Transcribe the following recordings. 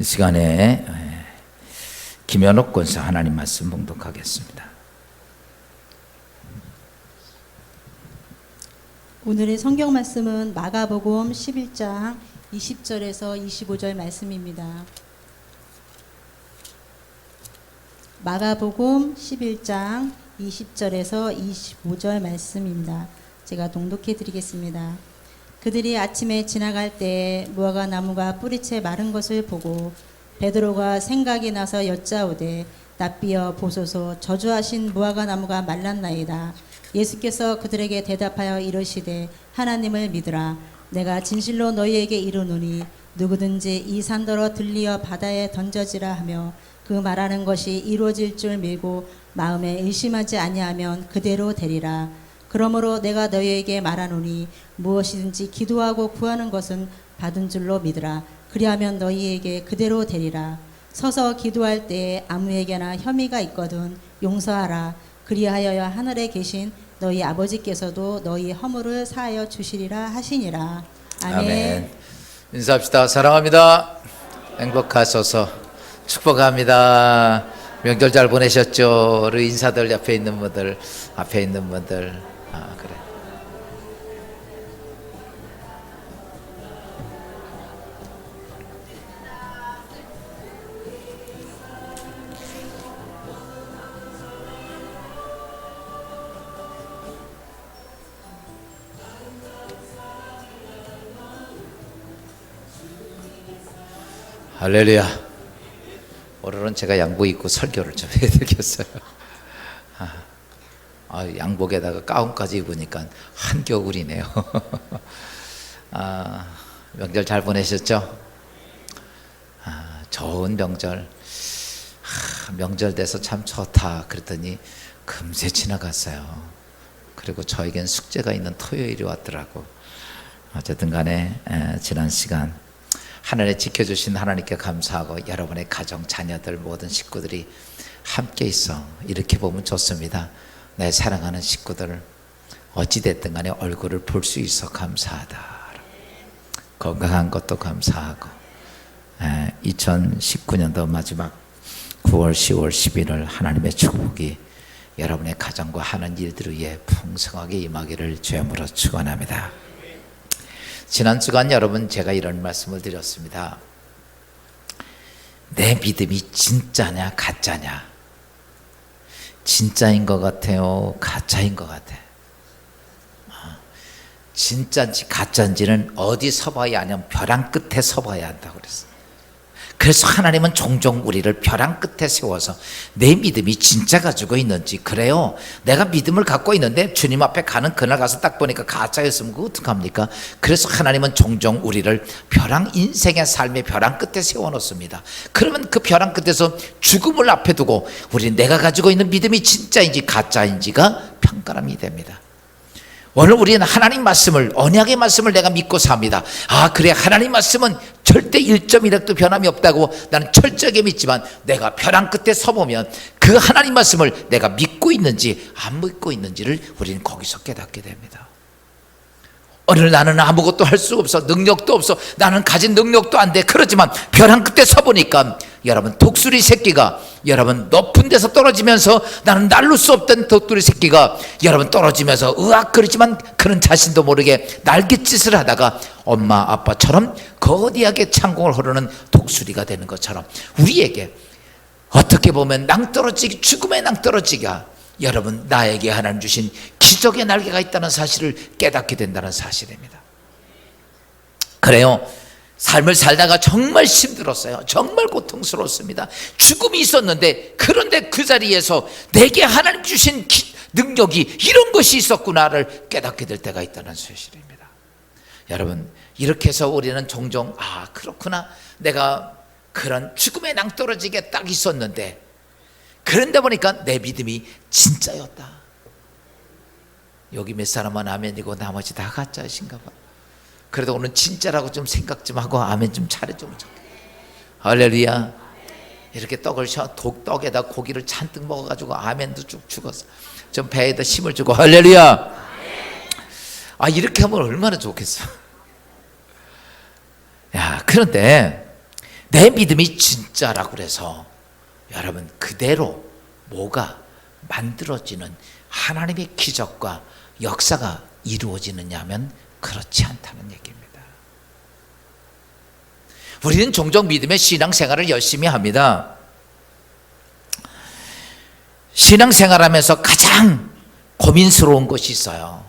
시간에 김현옥 권사 하나님 말씀 봉독하겠습니다. 오늘의 성경 말씀은 마가복음 11장 20절에서 25절 말씀입니다. 마가복음 11장 20절에서 25절 말씀입니다. 제가 동독해 드리겠습니다. 그들이 아침에 지나갈 때에 무화과 나무가 뿌리채 마른 것을 보고 베드로가 생각이 나서 여짜오되 납비여 보소서 저주하신 무화과 나무가 말랐나이다. 예수께서 그들에게 대답하여 이르시되 하나님을 믿으라. 내가 진실로 너희에게 이르노니 누구든지 이 산더러 들리어 바다에 던져지라 하며 그 말하는 것이 이루어질 줄 밀고 마음에 의심하지 아니하면 그대로 되리라. 그러므로 내가 너희에게 말하노니 무엇이든지 기도하고 구하는 것은 받은 줄로 믿으라. 그리하면 너희에게 그대로 되리라. 서서 기도할 때에 아무에게나 혐의가 있거든 용서하라. 그리하여야 하늘에 계신 너희 아버지께서도 너희 허물을 사하여 주시리라 하시니라. 아멘. 인사합시다. 사랑합니다. 행복하소서. 축복합니다. 명절 잘 보내셨죠? 우리 인사들 옆에 있는 분들, 앞에 있는 분들. 그래. 할렐루야. 오늘은 제가 양복 입고 설교를 좀 해드리겠어요. 양복에다가 가운까지 입으니까 한겨울이네요. 명절 잘 보내셨죠? 좋은 명절. 명절 돼서 참 좋다 그랬더니 금세 지나갔어요. 그리고 저에겐 숙제가 있는 토요일이 왔더라고. 어쨌든 간에 지난 시간 하늘에 지켜주신 하나님께 감사하고 여러분의 가정, 자녀들, 모든 식구들이 함께 있어 이렇게 보면 좋습니다. 내 사랑하는 식구들 어찌됐든 간에 얼굴을 볼 수 있어 감사하다. 건강한 것도 감사하고 2019년도 마지막 9월, 10월, 11월 하나님의 축복이 여러분의 가정과 하는 일들 위해 풍성하게 임하기를 주님으로 축원합니다. 지난 주간 여러분 제가 이런 말씀을 드렸습니다. 내 믿음이 진짜냐 가짜냐? 진짜인 것 같아요? 가짜인 것 같아? 진짜인지 가짜인지는 어디 서봐야 하냐면 벼랑 끝에 서봐야 한다고 그랬어요. 그래서 하나님은 종종 우리를 벼랑 끝에 세워서 내 믿음이 진짜 가지고 있는지, 그래요 내가 믿음을 갖고 있는데 주님 앞에 가는 그날 가서 딱 보니까 가짜였으면 그거 어떡합니까? 그래서 하나님은 종종 우리를 벼랑, 인생의 삶의 벼랑 끝에 세워놓습니다. 그러면 그 벼랑 끝에서 죽음을 앞에 두고 우리는 내가 가지고 있는 믿음이 진짜인지 가짜인지가 평가람이 됩니다. 오늘 우리는 하나님 말씀을, 언약의 말씀을 내가 믿고 삽니다. 그래 하나님 말씀은 절대 1.1획도 변함이 없다고 나는 철저하게 믿지만 내가 벼랑 끝에 서보면 그 하나님 말씀을 내가 믿고 있는지 안 믿고 있는지를 우리는 거기서 깨닫게 됩니다. 오늘 나는 아무것도 할 수 없어, 능력도 없어, 나는 가진 능력도 안 돼. 그렇지만 벼랑 끝에 서보니까 여러분 독수리 새끼가 여러분 높은 데서 떨어지면서 나는 날릴 수 없던 독수리 새끼가 여러분 떨어지면서 으악거리지만 그는 자신도 모르게 날갯짓을 하다가 엄마 아빠처럼 거대하게 창공을 흐르는 독수리가 되는 것처럼 우리에게 어떻게 보면 낭떠러지기, 죽음의 낭떠러지기가 여러분 나에게 하나님 주신 기적의 날개가 있다는 사실을 깨닫게 된다는 사실입니다. 그래요, 삶을 살다가 정말 힘들었어요. 정말 고통스러웠습니다. 죽음이 있었는데 그런데 그 자리에서 내게 하나님 주신 능력이 이런 것이 있었구나를 깨닫게 될 때가 있다는 사실입니다. 여러분 이렇게 해서 우리는 종종 그렇구나, 내가 그런 죽음의 낭떠러지게 딱 있었는데 그런데 보니까 내 믿음이 진짜였다. 여기 몇 사람은 아멘이고 나머지 다 가짜이신가 봐. 그래도 오늘 진짜라고 좀 생각 좀 하고 아멘 좀 잘해주면 좋겠다. 할렐루야. 이렇게 떡에다 고기를 잔뜩 먹어가지고 아멘도 쭉 죽었어. 좀 배에다 힘을 주고 할렐루야. 이렇게 하면 얼마나 좋겠어. 그런데 내 믿음이 진짜라고 그래서 여러분 그대로 뭐가 만들어지는 하나님의 기적과 역사가 이루어지느냐 하면 그렇지 않다는 얘기입니다. 우리는 종종 믿음의 신앙생활을 열심히 합니다. 신앙생활하면서 가장 고민스러운 것이 있어요.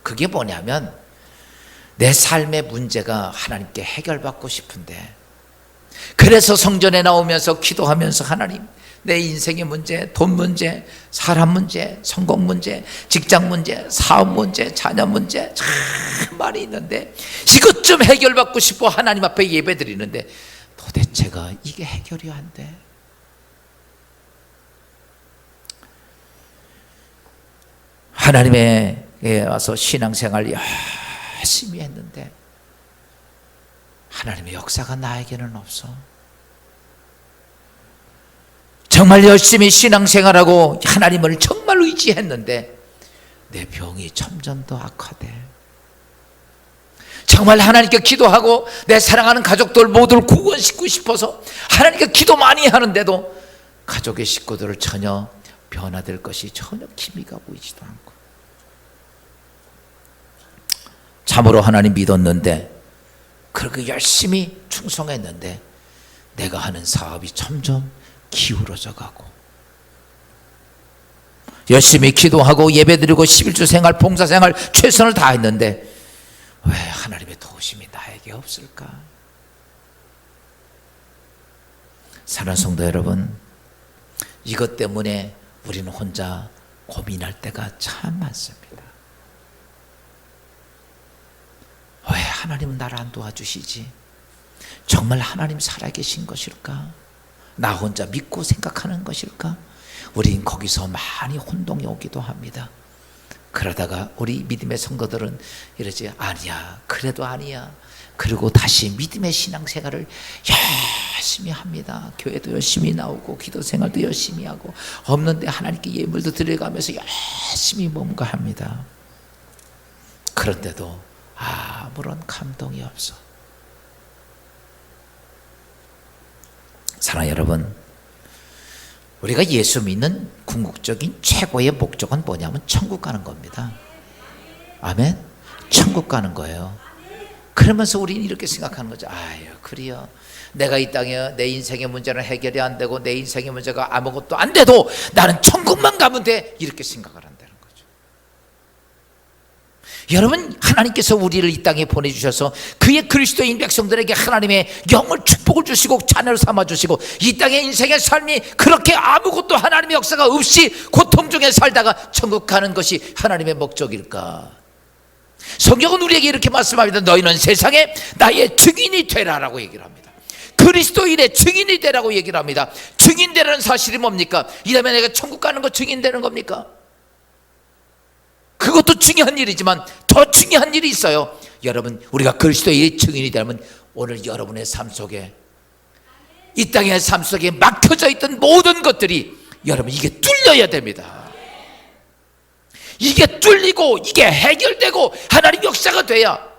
그게 뭐냐면 내 삶의 문제가 하나님께 해결받고 싶은데, 그래서 성전에 나오면서 기도하면서 하나님, 내 인생의 문제, 돈 문제, 사람 문제, 성공 문제, 직장 문제, 사업 문제, 자녀 문제 참 많이 있는데 이것 좀 해결받고 싶어 하나님 앞에 예배 드리는데 도대체가 이게 해결이 안 돼. 하나님에게 와서 신앙생활 열심히 했는데 하나님의 역사가 나에게는 없어. 정말 열심히 신앙생활하고 하나님을 정말 의지했는데 내 병이 점점 더 악화돼. 정말 하나님께 기도하고 내 사랑하는 가족들 모두를 구원시키고 싶어서 하나님께 기도 많이 하는데도 가족의 식구들을 전혀 변화될 것이 전혀 기미가 보이지도 않고, 참으로 하나님 믿었는데 그렇게 열심히 충성했는데 내가 하는 사업이 점점 기울어져 가고, 열심히 기도하고 예배드리고 11주 생활, 봉사생활 최선을 다했는데 왜 하나님의 도우심이 나에게 없을까? 사랑하는 성도 여러분, 이것 때문에 우리는 혼자 고민할 때가 참 많습니다. 왜 하나님은 나를 안 도와주시지? 정말 하나님 살아계신 것일까? 나 혼자 믿고 생각하는 것일까? 우린 거기서 많이 혼동이 오기도 합니다. 그러다가 우리 믿음의 성도들은 이러지, 아니야, 그래도 아니야. 그리고 다시 믿음의 신앙생활을 열심히 합니다. 교회도 열심히 나오고 기도 생활도 열심히 하고 없는데 하나님께 예물도 드려가면서 열심히 뭔가 합니다. 그런데도 아무런 감동이 없어. 사랑하는 여러분, 우리가 예수 믿는 궁극적인 최고의 목적은 뭐냐면 천국 가는 겁니다. 아멘? 천국 가는 거예요. 그러면서 우리는 이렇게 생각하는 거죠. 아유, 그래요. 내가 이 땅에 내 인생의 문제는 해결이 안 되고 내 인생의 문제가 아무것도 안 돼도 나는 천국만 가면 돼. 이렇게 생각을 한다는 거죠. 여러분, 하나님께서 우리를 이 땅에 보내주셔서 그의 그리스도인 백성들에게 하나님의 영을 축복을 주시고 자녀를 삼아주시고 이 땅의 인생의 삶이 그렇게 아무것도 하나님의 역사가 없이 고통 중에 살다가 천국 가는 것이 하나님의 목적일까? 성경은 우리에게 이렇게 말씀합니다. 너희는 세상에 나의 증인이 되라라고 얘기를 합니다. 그리스도인의 증인이 되라고 얘기를 합니다. 증인되라는 사실이 뭡니까? 이러면 내가 천국 가는 거 증인되는 겁니까? 그것도 중요한 일이지만 더 중요한 일이 있어요. 여러분, 우리가 그리스도의 증인이 되면 오늘 여러분의 삶 속에, 이 땅의 삶 속에 막혀져 있던 모든 것들이 여러분 이게 뚫려야 됩니다. 이게 뚫리고 이게 해결되고 하나님 역사가 돼야.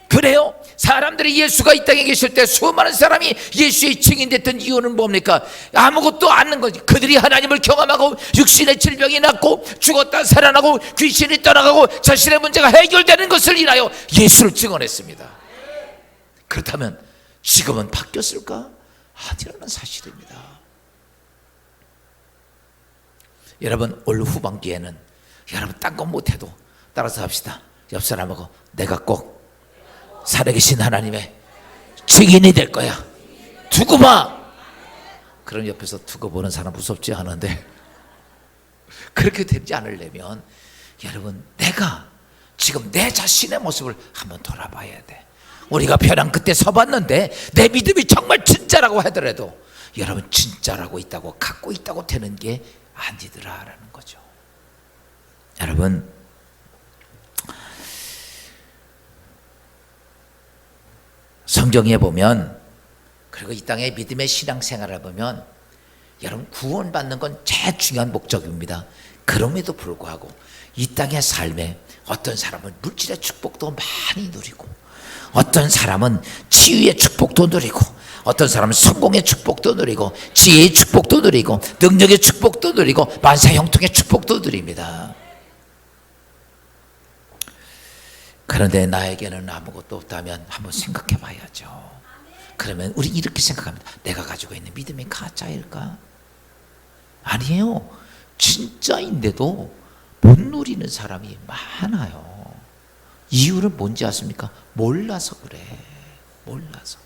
그래요? 사람들이 예수가 이 땅에 계실 때 수많은 사람이 예수의 증인됐던 이유는 뭡니까? 아무것도 않는 거지. 그들이 하나님을 경험하고 육신의 질병이 낫고 죽었다 살아나고 귀신이 떠나가고 자신의 문제가 해결되는 것을 인하여 예수를 증언했습니다. 그렇다면 지금은 바뀌었을까? 아니라는 사실입니다. 여러분, 올 후반기에는 여러분 딴 건 못해도 따라서 합시다. 옆 사람하고 내가 꼭 살아계신 하나님의 증인이 될 거야. 두고 봐. 그럼 옆에서 두고 보는 사람 무섭지 않은데, 그렇게 되지 않으려면 여러분, 내가 지금 내 자신의 모습을 한번 돌아봐야 돼. 우리가 벼랑 끝에 서봤는데 내 믿음이 정말 진짜라고 하더라도 여러분 진짜라고 있다고 갖고 있다고 되는 게 아니더라라는 거죠. 여러분, 성경에 보면, 그리고 이 땅의 믿음의 신앙생활을 보면 여러분 구원받는 건 제일 중요한 목적입니다. 그럼에도 불구하고 이 땅의 삶에 어떤 사람은 물질의 축복도 많이 누리고 어떤 사람은 치유의 축복도 누리고 어떤 사람은 성공의 축복도 누리고 지혜의 축복도 누리고 능력의 축복도 누리고 만사 형통의 축복도 누립니다. 그런데 나에게는 아무것도 없다면 한번 생각해 봐야죠. 그러면 우리 이렇게 생각합니다. 내가 가지고 있는 믿음이 가짜일까? 아니에요. 진짜인데도 못 누리는 사람이 많아요. 이유는 뭔지 아십니까? 몰라서 그래. 몰라서.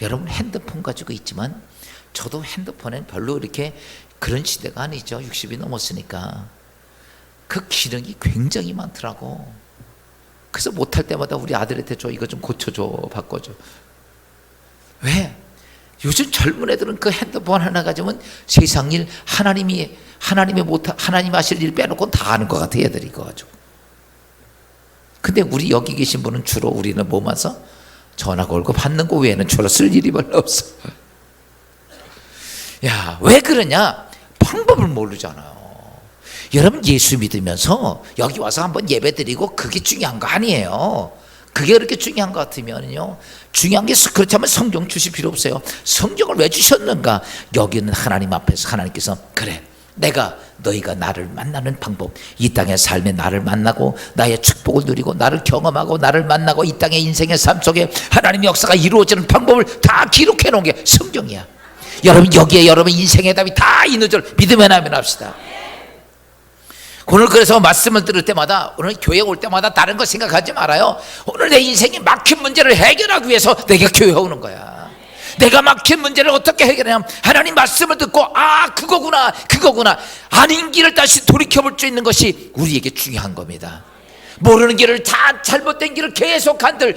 여러분 핸드폰 가지고 있지만 저도 핸드폰엔 별로 이렇게 그런 시대가 아니죠. 60이 넘었으니까. 그 기능이 굉장히 많더라고. 그래서 못할 때마다 우리 아들한테 줘, 이거 좀 고쳐줘, 바꿔줘. 왜? 요즘 젊은 애들은 그 핸드폰 하나 가지면 세상 일, 하나님 하실 일 빼놓고 다 하는 것 같아, 애들이 이거 가지고. 근데 우리 여기 계신 분은 주로 우리는 뭐 마서 전화 걸고 받는 거 외에는 주로 쓸 일이 별로 없어. 야, 왜 그러냐? 방법을 모르잖아요. 여러분 예수 믿으면서 여기 와서 한번 예배 드리고 그게 중요한 거 아니에요. 그게 그렇게 중요한 것 같으면요, 중요한 게 그렇다면 성경 주실 필요 없어요. 성경을 왜 주셨는가? 여기는 하나님 앞에서 하나님께서 그래, 내가 너희가 나를 만나는 방법, 이 땅의 삶에 나를 만나고 나의 축복을 누리고 나를 경험하고 나를 만나고 이 땅의 인생의 삶 속에 하나님의 역사가 이루어지는 방법을 다 기록해 놓은 게 성경이야. 여러분 여기에 여러분 인생의 답이 다 있는 줄 믿으면 하면 합시다. 오늘 그래서 말씀을 들을 때마다, 오늘 교회 올 때마다 다른 거 생각하지 말아요. 오늘 내 인생이 막힌 문제를 해결하기 위해서 내가 교회 오는 거야. 내가 막힌 문제를 어떻게 해결하냐면 하나님 말씀을 듣고 그거구나 아닌 길을 다시 돌이켜볼 수 있는 것이 우리에게 중요한 겁니다. 모르는 길을 다 잘못된 길을 계속 간들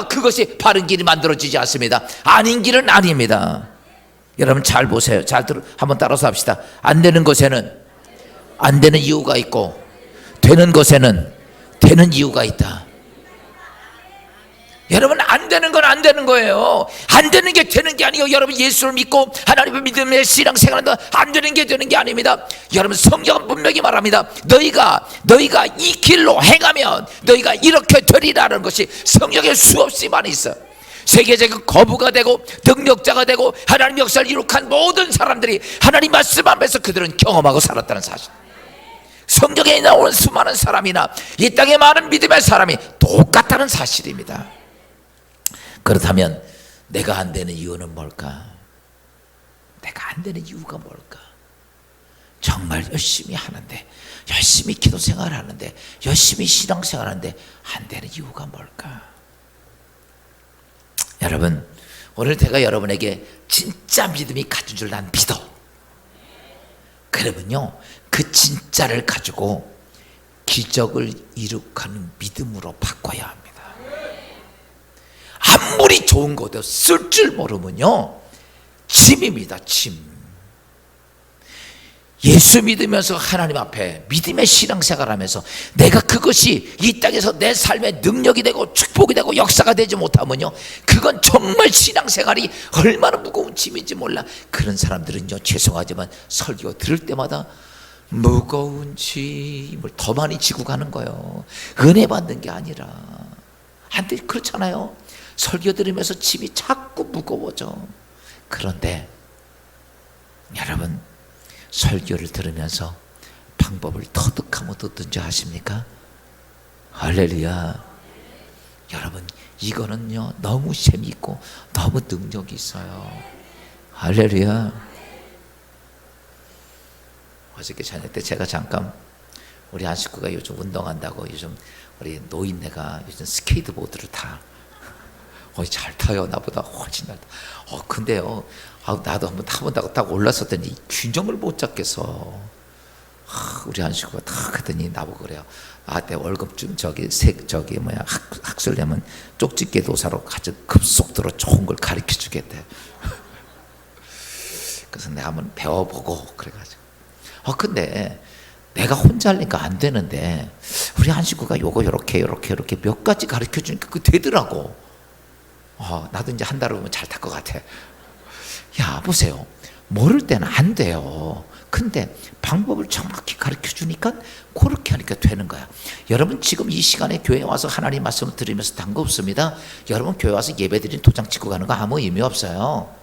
그것이 바른 길이 만들어지지 않습니다. 아닌 길은 아닙니다. 여러분 잘 보세요. 한번 따라서 합시다. 안 되는 것에는 안 되는 이유가 있고 되는 것에는 되는 이유가 있다. 여러분 안 되는 건 안 되는 거예요. 안 되는 게 되는 게 아니에요. 여러분 예수를 믿고 하나님을 믿으며 신앙생활한다, 안 되는 게 되는 게 아닙니다. 여러분 성경은 분명히 말합니다. 너희가 이 길로 행하면 너희가 이렇게 되리라는 것이 성경에 수없이 많이 있어요. 세계적인 거부가 되고 능력자가 되고 하나님 역사를 이룩한 모든 사람들이 하나님 말씀 앞에서 그들은 경험하고 살았다는 사실. 성경에 나오는 수많은 사람이나 이 땅에 많은 믿음의 사람이 똑같다는 사실입니다. 그렇다면 내가 안 되는 이유는 뭘까? 내가 안 되는 이유가 뭘까? 정말 열심히 하는데, 열심히 기도 생활하는데, 열심히 신앙생활하는데 안 되는 이유가 뭘까? 여러분 오늘 제가 여러분에게 진짜 믿음이 가진 줄 난 믿어. 그러면요 그 진짜를 가지고 기적을 이룩하는 믿음으로 바꿔야 합니다. 아무리 좋은 것도 쓸 줄 모르면요 짐입니다. 짐. 예수 믿으면서 하나님 앞에 믿음의 신앙생활하면서 내가 그것이 이 땅에서 내 삶의 능력이 되고 축복이 되고 역사가 되지 못하면요 그건 정말 신앙생활이 얼마나 무거운 짐인지 몰라. 그런 사람들은요 죄송하지만 설교 들을 때마다 무거운 짐을 더 많이 지고 가는 거예요. 은혜 받는 게 아니라. 한때 그렇잖아요. 설교 들으면서 짐이 자꾸 무거워져. 그런데 여러분 설교를 들으면서 방법을 터득하면 듣든지 하십니까? 할렐루야. 여러분 이거는요 너무 재미있고 너무 능력이 있어요. 할렐루야. 어저께 저녁 때 제가 잠깐 우리 안 식구가 요즘 운동한다고 요즘 우리 노인네가 요즘 스케이트보드를 타. 잘 타요. 나보다 훨씬 잘 타. 근데요 나도 한번 타본다고 딱 올랐었더니 균형을 못 잡겠어. 우리 한식구가 딱 하더니 나보고 그래요. 내 월급 좀 학술 내면 쪽집게 도사로 아주 급속도로 좋은 걸 가르쳐 주겠대. 그래서 내가 한번 배워보고 그래가지고. 근데 내가 혼자 하니까 안 되는데 우리 한식구가 요거 요렇게 몇 가지 가르쳐 주니까 그거 되더라고. 나도 이제 한 달 후면 잘 탈 것 같아. 야 보세요. 모를 때는 안 돼요. 근데 방법을 정확히 가르쳐 주니까 그렇게 하니까 되는 거야. 여러분 지금 이 시간에 교회 와서 하나님 말씀을 들으면서 단 거 없습니다. 여러분 교회 와서 예배 드린 도장 찍고 가는 거 아무 의미 없어요.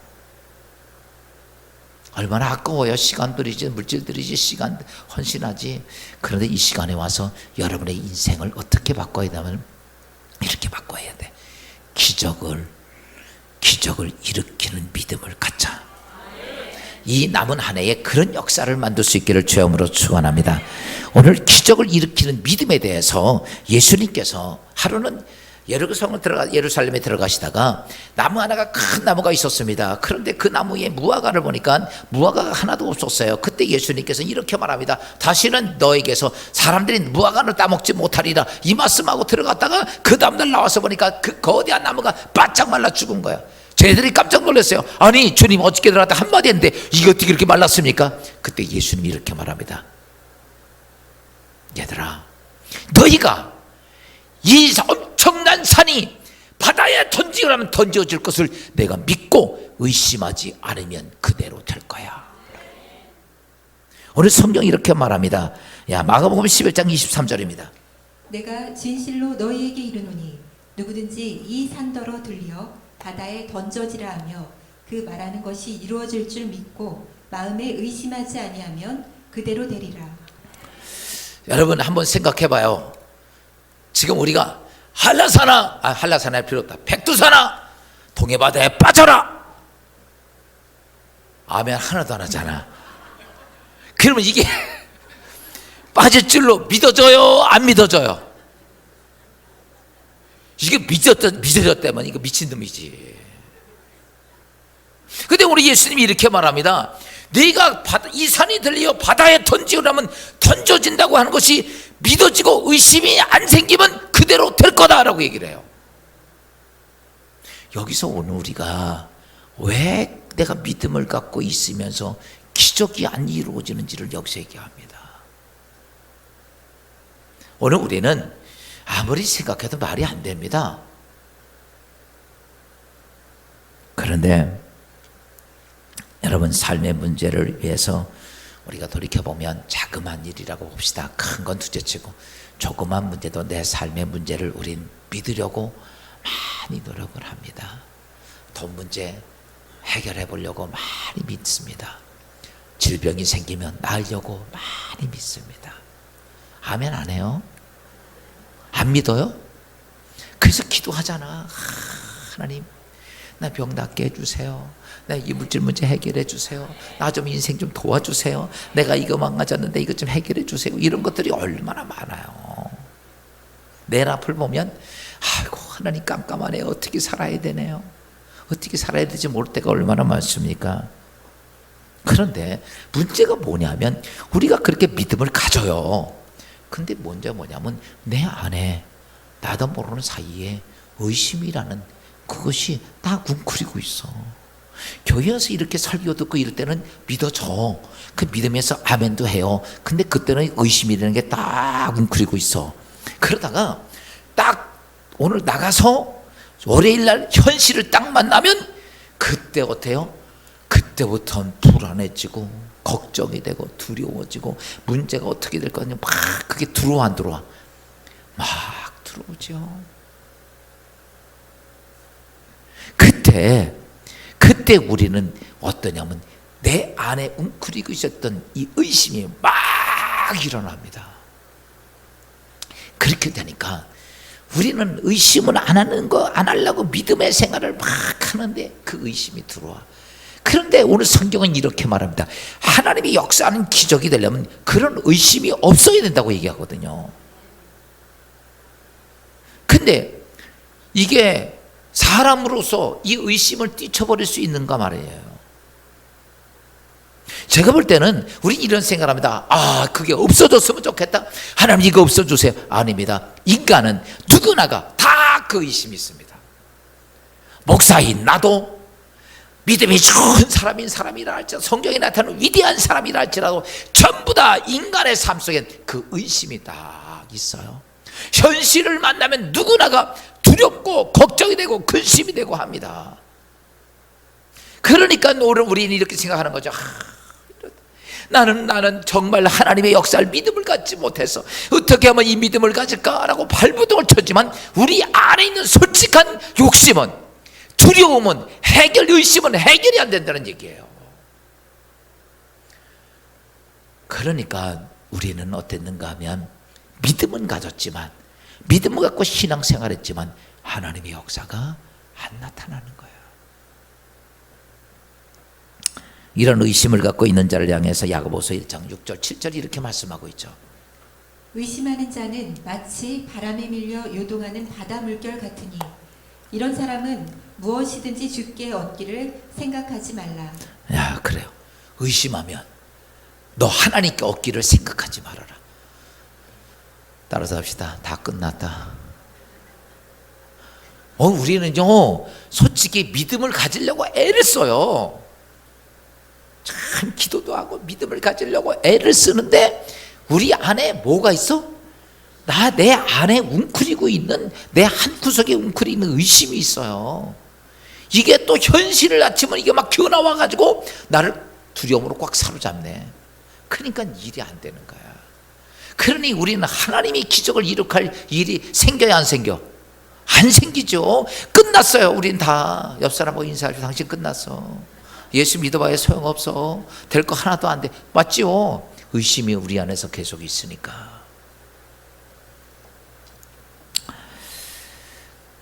얼마나 아까워요. 시간 들이지, 물질 들이지, 시간 헌신하지. 그런데 이 시간에 와서 여러분의 인생을 어떻게 바꿔야 되냐면 이렇게 바꿔야 돼. 기적을 일으키는 믿음을 갖자. 이 남은 한 해에 그런 역사를 만들 수 있기를 주님으로 축원합니다. 오늘 기적을 일으키는 믿음에 대해서 예수님께서 하루는 예루살렘에 들어가시다가 나무 하나가 큰 나무가 있었습니다. 그런데 그 나무에 무화과를 보니까 무화과가 하나도 없었어요. 그때 예수님께서 이렇게 말합니다. 다시는 너에게서 사람들이 무화과를 따먹지 못하리라. 이 말씀하고 들어갔다가 그 다음날 나와서 보니까 그 거대한 나무가 바짝 말라 죽은 거야. 쟤들이 깜짝 놀랐어요. 아니 주님 어저께 들어갔다 한마디 했는데 이게 어떻게 이렇게 말랐습니까? 그때 예수님이 이렇게 말합니다. 얘들아, 너희가 이 엄청난 산이 바다에 던지라면 던져질 것을 내가 믿고 의심하지 않으면 그대로 될 거야. 오늘 성경이 이렇게 말합니다. 마가복음 11장 23절입니다. 내가 진실로 너희에게 이르노니 누구든지 이 산더러 들려 바다에 던져지라 하며 그 말하는 것이 이루어질 줄 믿고 마음에 의심하지 아니하면 그대로 되리라. 여러분 한번 생각해 봐요. 지금 우리가 한라산아 할 필요 없다. 백두산아 동해바다에 빠져라. 아멘 하나도 안 하잖아. 그러면 이게 빠질 줄로 믿어져요? 안 믿어져요? 이게 믿어졌다면 이거 미친놈이지. 근데 우리 예수님이 이렇게 말합니다. 네가 이 산이 들려 바다에 던지라면 던져진다고 하는 것이 믿어지고 의심이 안 생기면 그대로 될 거다라고 얘기를 해요. 여기서 오늘 우리가 왜 내가 믿음을 갖고 있으면서 기적이 안 이루어지는지를 여기서 얘기합니다. 오늘 우리는 아무리 생각해도 말이 안 됩니다. 그런데 여러분 삶의 문제를 위해서 우리가 돌이켜보면 자그마한 일이라고 봅시다. 큰 건 둘째치고 조그만 문제도 내 삶의 문제를 우린 믿으려고 많이 노력을 합니다. 돈 문제 해결해 보려고 많이 믿습니다. 질병이 생기면 나으려고 많이 믿습니다. 아멘 안 해요? 안 믿어요? 그래서 기도하잖아. 하나님 나 병 낫게 해주세요. 나 이 물질 문제 해결해 주세요. 나 좀 인생 좀 도와주세요. 내가 이거 망가졌는데 이거 좀 해결해 주세요. 이런 것들이 얼마나 많아요. 내 앞을 보면 아이고 하나님 깜깜하네요. 어떻게 살아야 되네요. 어떻게 살아야 될지 모를 때가 얼마나 많습니까? 그런데 문제가 뭐냐면 우리가 그렇게 믿음을 가져요. 근데 문제가 뭐냐면 내 안에 나도 모르는 사이에 의심이라는 그것이 딱 웅크리고 있어. 교회에서 이렇게 설교 듣고 이럴 때는 믿어져. 그 믿으면서 아멘도 해요. 근데 그때는 의심이라는 게 딱 웅크리고 있어. 그러다가 딱 오늘 나가서 월요일날 현실을 딱 만나면 그때 어때요? 그때부터는 불안해지고 걱정이 되고 두려워지고 문제가 어떻게 될 거냐 막 그게 들어와 안 들어와? 막 들어오죠. 그때 우리는 어떠냐면 내 안에 웅크리고 있었던 이 의심이 막 일어납니다. 그렇게 되니까 우리는 의심을 안 하려고 믿음의 생활을 막 하는데 그 의심이 들어와. 그런데 오늘 성경은 이렇게 말합니다. 하나님이 역사하는 기적이 되려면 그런 의심이 없어야 된다고 얘기하거든요. 근데 이게 사람으로서 이 의심을 뛰쳐버릴 수 있는가 말이에요. 제가 볼 때는 우리 이런 생각을 합니다. 그게 없어졌으면 좋겠다. 하나님 이거 없어주세요. 아닙니다. 인간은 누구나가 다 그 의심이 있습니다. 목사인 나도 믿음이 좋은 사람이라 할지라도 성경에 나타나는 위대한 사람이라 할지라도 전부 다 인간의 삶 속엔 그 의심이 딱 있어요. 현실을 만나면 누구나가 두렵고 걱정이 되고 근심이 되고 합니다. 그러니까 오늘 우리는 이렇게 생각하는 거죠. 나는 정말 하나님의 역사를 믿음을 갖지 못해서 어떻게 하면 이 믿음을 가질까라고 발부둥을 쳤지만 우리 안에 있는 솔직한 욕심은, 두려움은, 의심은 해결이 안 된다는 얘기예요. 그러니까 우리는 어땠는가 하면 믿음은 가졌지만, 믿음을 갖고 신앙생활했지만 하나님의 역사가 안 나타나는 거예요. 이런 의심을 갖고 있는 자를 향해서 야고보서 1장 6절 7절 이렇게 말씀하고 있죠. 의심하는 자는 마치 바람에 밀려 요동하는 바다 물결 같으니 이런 사람은 무엇이든지 주께 얻기를 생각하지 말라. 야, 그래요. 의심하면 너 하나님께 얻기를 생각하지 말아라. 따라서 합시다. 다 끝났다. 우리는요, 솔직히 믿음을 가지려고 애를 써요. 참 기도도 하고 믿음을 가지려고 애를 쓰는데 우리 안에 뭐가 있어? 내 안에 웅크리고 있는, 내 한구석에 웅크리는 의심이 있어요. 이게 또 현실을 낳치면 이게 막 기어나와 가지고 나를 두려움으로 꽉 사로잡네. 그러니까 일이 안 되는 거야. 그러니 우리는 하나님이 기적을 일으킬 일이 생겨야 안 생겨? 안 생기죠. 끝났어요. 우린 다 옆 사람하고 인사하죠. 당신 끝났어. 예수 믿어봐야 소용없어. 될 거 하나도 안 돼. 맞죠? 의심이 우리 안에서 계속 있으니까.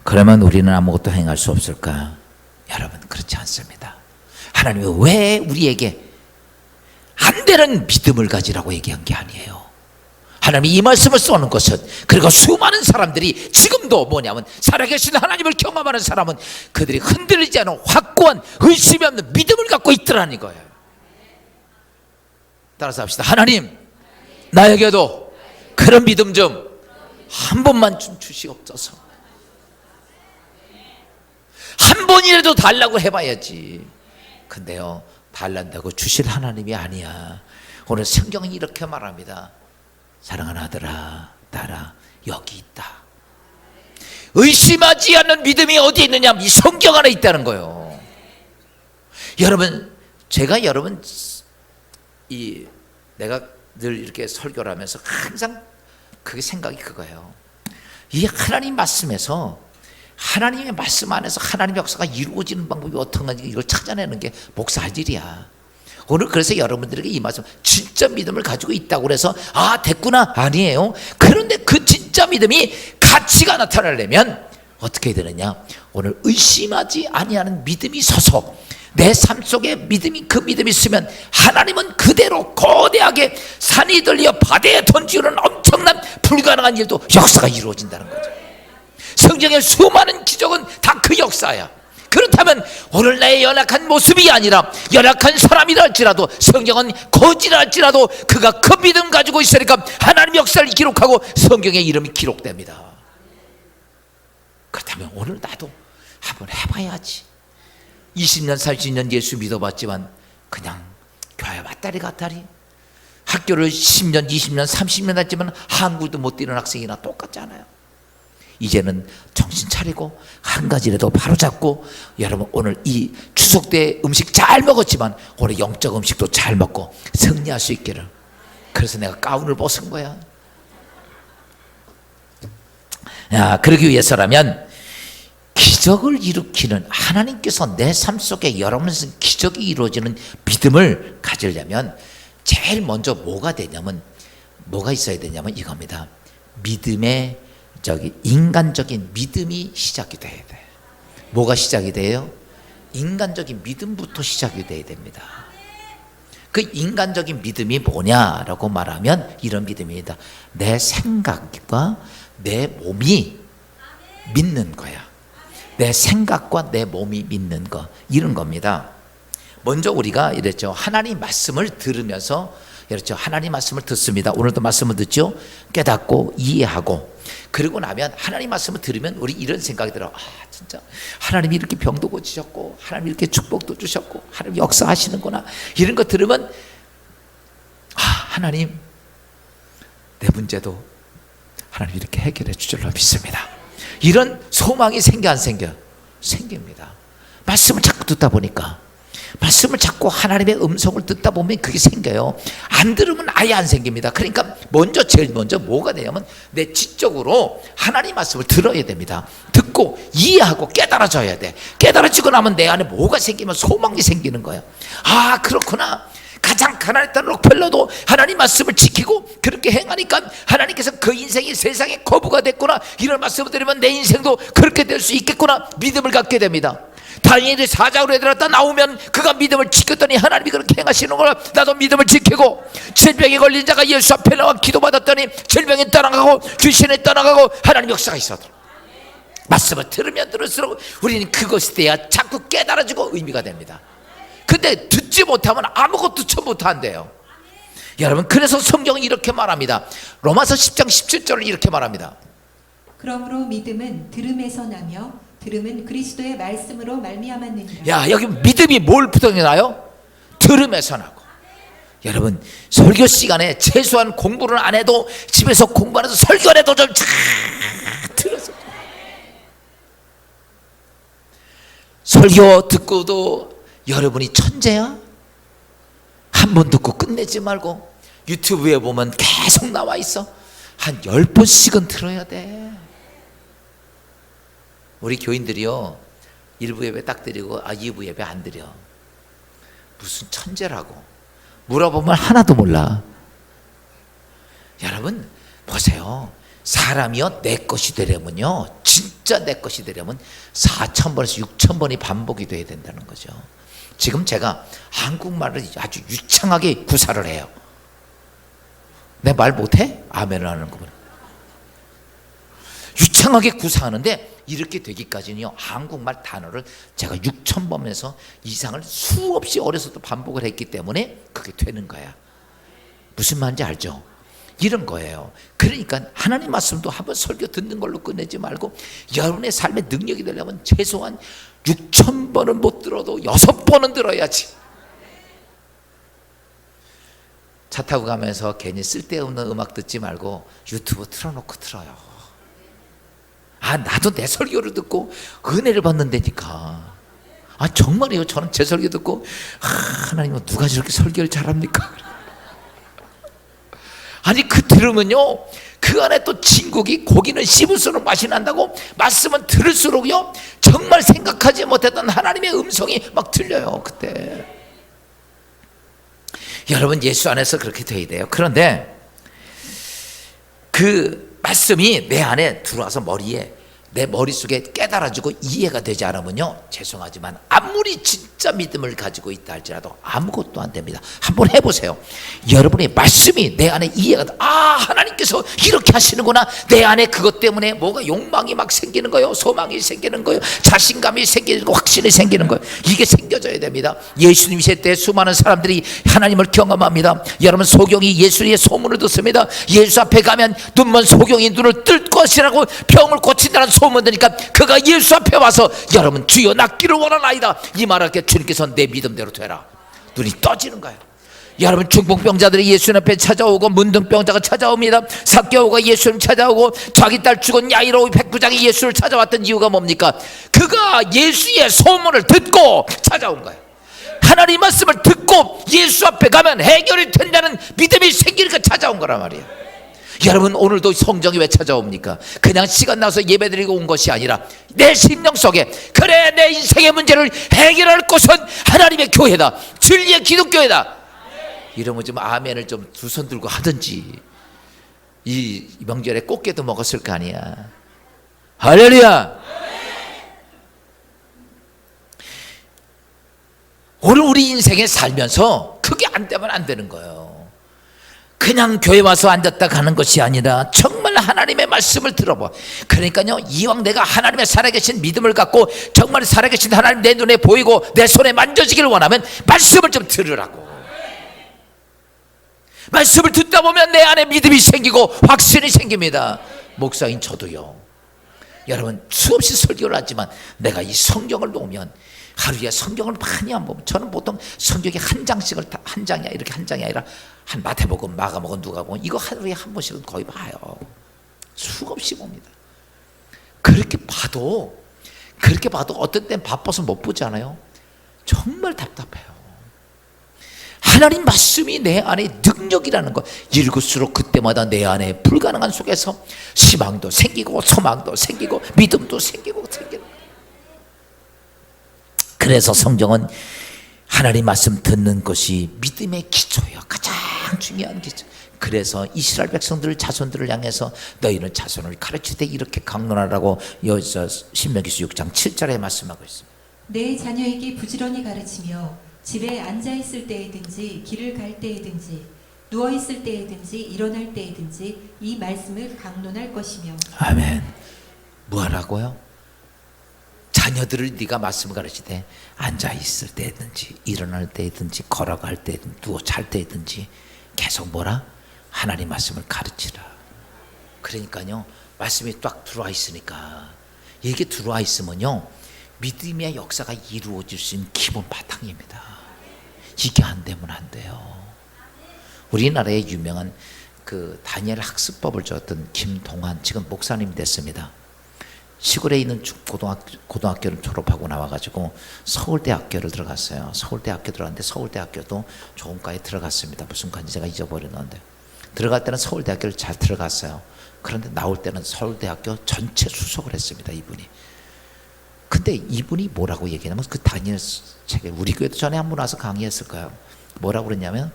그러면 우리는 아무것도 행할 수 없을까? 여러분, 그렇지 않습니다. 하나님이 왜 우리에게 안 되는 믿음을 가지라고 얘기한 게 아니에요. 하나님이 이 말씀을 써놓은 것은, 그리고 수많은 사람들이 지금도 뭐냐면 살아계신 하나님을 경험하는 사람은 그들이 흔들리지 않은 확고한 의심이 없는 믿음을 갖고 있더라는 거예요. 따라서 합시다. 하나님, 나에게도 그런 믿음 좀 한 번만 좀 주시옵소서. 한 번이라도 달라고 해봐야지. 근데요, 달란다고 주실 하나님이 아니야. 오늘 성경은 이렇게 말합니다. 사랑하는 아들아, 딸아, 여기 있다. 의심하지 않는 믿음이 어디 있느냐? 이 성경 안에 있다는 거예요. 여러분, 제가 내가 늘 이렇게 설교를 하면서 항상 그게 생각이 그거예요. 이 하나님 말씀에서, 하나님의 말씀 안에서 하나님의 역사가 이루어지는 방법이 어떤 건지 이걸 찾아내는 게 목사 할 일이야. 오늘 그래서 여러분들에게 이 말씀, 진짜 믿음을 가지고 있다고 그래서 됐구나, 아니에요. 그런데 그 진짜 믿음이 가치가 나타나려면 어떻게 되느냐? 오늘 의심하지 아니하는 믿음이 서서 내 삶 속에 그 믿음이 있으면 하나님은 그대로 거대하게 산이 들려 바다에 던지는 엄청난 불가능한 일도 역사가 이루어진다는 거죠. 성경의 수많은 기적은 다 그 역사야. 그렇다면 오늘 나의 연약한 모습이 아니라 연약한 사람이라 할지라도, 성경은 거지라 할지라도 그가 그 믿음 가지고 있으니까 하나님의 역사를 기록하고 성경의 이름이 기록됩니다. 그렇다면 오늘 나도 한번 해봐야지. 20년 30년 예수 믿어봤지만 그냥 교회 왔다리 갔다리, 학교를 10년 20년 30년 했지만 한국도 못 뛰는 학생이나 똑같잖아요. 이제는 정신 차리고 한 가지라도 바로잡고, 여러분 오늘 이 추석 때 음식 잘 먹었지만 오늘 영적 음식도 잘 먹고 승리할 수 있기를. 그래서 내가 가운을 벗은 거야. 그러기 위해서라면 기적을 일으키는 하나님께서 내 삶 속에 여러분에서 기적이 이루어지는 믿음을 가지려면 제일 먼저 뭐가 있어야 되냐면 이겁니다. 믿음의 인간적인 믿음이 시작이 돼야 돼. 뭐가 시작이 돼요? 인간적인 믿음부터 시작이 돼야 됩니다. 그 인간적인 믿음이 뭐냐라고 말하면 이런 믿음입니다. 내 생각과 내 몸이 믿는 거야. 내 생각과 내 몸이 믿는 거, 이런 겁니다. 먼저 우리가 이랬죠. 하나님 말씀을 들으면서 이랬죠. 하나님 말씀을 듣습니다. 오늘도 말씀을 듣죠. 깨닫고 이해하고, 그리고 나면 하나님 말씀을 들으면 우리 이런 생각이 들어. 진짜 하나님이 이렇게 병도 고치셨고, 하나님이 이렇게 축복도 주셨고, 하나님 역사하시는구나. 이런 거 들으면 하나님 내 문제도 하나님 이렇게 해결해 주실로 믿습니다. 이런 소망이 생겨 안 생겨? 생깁니다. 말씀을 자꾸 듣다 보니까. 말씀을 자꾸 하나님의 음성을 듣다 보면 그게 생겨요. 안 들으면 아예 안 생깁니다. 그러니까 제일 먼저 뭐가 되냐면 내 지적으로 하나님 말씀을 들어야 됩니다. 듣고 이해하고 깨달아져야 돼. 깨달아지고 나면 내 안에 뭐가 생기면 소망이 생기는 거예요. 아, 그렇구나. 가장 가난했던 록펠러도 하나님 말씀을 지키고 그렇게 행하니까 하나님께서 그 인생이 세상의 거부가 됐구나, 이런 말씀을 들으면 내 인생도 그렇게 될 수 있겠구나 믿음을 갖게 됩니다. 다니엘이 사자굴에 들어갔다 나오면 그가 믿음을 지켰더니 하나님이 그렇게 행하시는 거라 나도 믿음을 지키고, 질병에 걸린 자가 예수 앞에 나와 기도받았더니 질병이 떠나가고 귀신이 떠나가고 하나님 역사가 있었더라. 말씀을 들으면 들을수록 우리는 그것에 대해 자꾸 깨달아지고 의미가 됩니다. 근데 듣지 못하면 아무것도 처음 못한대요. 여러분, 그래서 성경은 이렇게 말합니다. 로마서 10장 17절을 이렇게 말합니다. 그러므로 믿음은 들음에서 나며 들음은 그리스도의 말씀으로 말미암았느니라. 야, 여기 믿음이 뭘 부정해나요? 들음에서 나고. 여러분, 설교 시간에 최소한 공부를 안 해도 집에서 공부하면서 설교를 해도 좀 잘 들어서. 설교 듣고도 여러분이 천재야? 한 번 듣고 끝내지 말고 유튜브에 보면 계속 나와 있어. 한 10번씩은 들어야 돼. 우리 교인들이요, 1부 예배 딱 드리고 2부 예배 안 드려. 무슨 천재라고 물어보면 하나도 몰라. 여러분 보세요. 사람이요 내 것이 되려면요, 진짜 내 것이 되려면 4,000번에서 6,000번이 반복이 돼야 된다는 거죠. 지금 제가 한국말을 아주 유창하게 구사를 해요. 내 말 못해? 아멘을 하는 거구나. 유창하게 구사하는데 이렇게 되기까지는요, 한국말 단어를 제가 6,000번에서 이상을 수없이 어려서도 반복을 했기 때문에 그게 되는 거야. 무슨 말인지 알죠? 이런 거예요. 그러니까 하나님 말씀도 한번 설교 듣는 걸로 끝내지 말고 여러분의 삶의 능력이 되려면 최소한 6,000번은 못 들어도 6번은 들어야지. 차 타고 가면서 괜히 쓸데없는 음악 듣지 말고 유튜브 틀어놓고 들어요. 아, 나도 내 설교를 듣고 은혜를 받는다니까. 아, 정말이에요. 저는 제 설교 듣고 하나님은 누가 저렇게 설교를 잘합니까? 아니, 그 들으면요, 그 안에 또 진국이, 고기는 씹을수록 맛이 난다고, 말씀은 들을수록요 정말 생각하지 못했던 하나님의 음성이 막 들려요. 그때 여러분, 예수 안에서 그렇게 돼야 돼요. 그런데 그 말씀이 내 안에 들어와서 머리에, 내 머릿속에 깨달아지고 이해가 되지 않으면요, 죄송하지만 아무리 진짜 믿음을 가지고 있다 할지라도 아무것도 안 됩니다. 한번 해보세요. 여러분의 말씀이 내 안에 이해가 돼. 아, 하나님께서 이렇게 하시는구나. 내 안에 그것 때문에 뭐가 욕망이 막 생기는 거예요. 소망이 생기는 거예요. 자신감이 생기는 거, 확신이 생기는 거예요. 이게 생겨져야 됩니다. 예수님 시대 때 수많은 사람들이 하나님을 경험합니다. 여러분, 소경이 예수의 소문을 듣습니다. 예수 앞에 가면 눈먼 소경이 눈을 뜰 것이라고 병을 고친다는 소문 드니까 그가 예수 앞에 와서 여러분, 주여 낫기를 원하나이다 이 말할 때 주님께서 내 믿음대로 되라. 눈이 떠지는 거예요. 여러분, 중풍병자들이 예수님 앞에 찾아오고 문둥병자가 찾아옵니다. 삭개오가 예수님 찾아오고 자기 딸 죽은 야이로 백부장이 예수를 찾아왔던 이유가 뭡니까? 그가 예수의 소문을 듣고 찾아온 거예요. 하나님 말씀을 듣고 예수 앞에 가면 해결이 된다는 믿음이 생기니까 찾아온 거란 말이에요. 여러분, 오늘도 성경이 왜 찾아옵니까? 그냥 시간 나서 예배드리고 온 것이 아니라 내 심령 속에, 그래, 내 인생의 문제를 해결할 곳은 하나님의 교회다, 진리의 기독교회다, 이러면 좀 아멘을 좀 두 손 들고 하든지. 이 명절에 꽃게도 먹었을 거 아니야. 할렐루야. 오늘 우리 인생에 살면서 그게 안 되면 안 되는 거예요. 그냥 교회 와서 앉았다 가는 것이 아니라 정말 하나님의 말씀을 들어봐. 그러니까요, 이왕 내가 하나님의 살아계신 믿음을 갖고 정말 살아계신 하나님 내 눈에 보이고 내 손에 만져지기를 원하면 말씀을 좀 들으라고. 말씀을 듣다 보면 내 안에 믿음이 생기고 확신이 생깁니다. 목사인 저도요, 여러분, 수없이 설교를 하지만 내가 이 성경을 놓으면 하루에 성경을 많이 안 보면, 저는 보통 성경에 한 장씩을, 한 장이야, 이렇게 한 장이 아니라 한 마태복음, 마가복음, 누가복음, 이거 하루에 한 번씩은 거의 봐요. 수없이 봅니다. 그렇게 봐도 어떤 땐 바빠서 못 보지 않아요? 정말 답답해요. 하나님 말씀이 내 안에 능력이라는 거 읽을수록 그때마다 내 안에 불가능한 속에서 희망도 생기고 소망도 생기고 믿음도 생기고. 그래서 성경은 하나님 말씀 듣는 것이 믿음의 기초예요. 가장 중요한 기초. 그래서 이스라엘 백성들 자손들을 향해서 너희는 자손을 가르치되 이렇게 강론하라고 여기서 신명기서 6장 7절에 말씀하고 있습니다. 내 자녀에게 부지런히 가르치며 집에 앉아 있을 때에든지 길을 갈 때에든지 누워 있을 때에든지 일어날 때에든지 이 말씀을 강론할 것이며. 아멘. 뭐 하라고요? 자녀들을 네가 말씀을 가르치되 앉아 있을 때든지 일어날 때든지 걸어갈 때든지 누워 잘 때든지 계속 뭐라? 하나님 말씀을 가르치라. 그러니까요, 말씀이 딱 들어와 있으니까, 이게 들어와 있으면요 믿음의 역사가 이루어질 수 있는 기본 바탕입니다. 이게 안 되면 안 돼요. 우리나라의 유명한 그 다니엘 학습법을 줬던 김동환, 지금 목사님 됐습니다. 시골에 있는 고등학교를 졸업하고 나와가지고 서울대학교를 들어갔어요. 서울대학교 들어갔는데 서울대학교도 좋은 과에 들어갔습니다. 무슨 과인지 제가 잊어버렸는데, 들어갈 때는 서울대학교를 잘 들어갔어요. 그런데 나올 때는 서울대학교 전체 수석을 했습니다, 이분이. 근데 이분이 뭐라고 얘기하냐면, 그 다니엘 책에 우리 교회도 전에 한 번 와서 강의했을 거예요. 뭐라고 그랬냐면,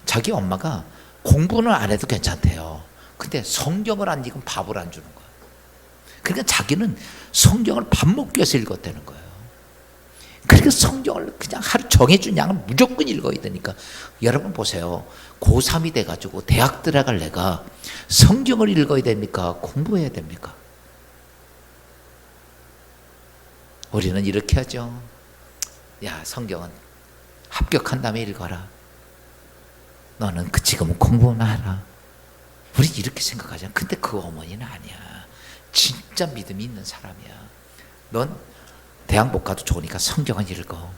자기 엄마가 공부는 안 해도 괜찮대요. 근데 성경을 안 읽으면 밥을 안 주는 거예요. 그러니까 자기는 성경을 밥 먹기 위해서 읽었다는 거예요. 그러니까 성경을 그냥 하루 정해준 양을 무조건 읽어야 되니까. 여러분 보세요. 고3이 돼가지고 대학 들어갈 내가 성경을 읽어야 됩니까? 공부해야 됩니까? 우리는 이렇게 하죠. 야, 성경은 합격한 다음에 읽어라. 너는 지금은 공부나 하라. 우리 이렇게 생각하잖아. 근데 그 어머니는 아니야. 진짜 믿음이 있는 사람이야. 넌 대학 못 가도 좋으니까 성경을 읽어.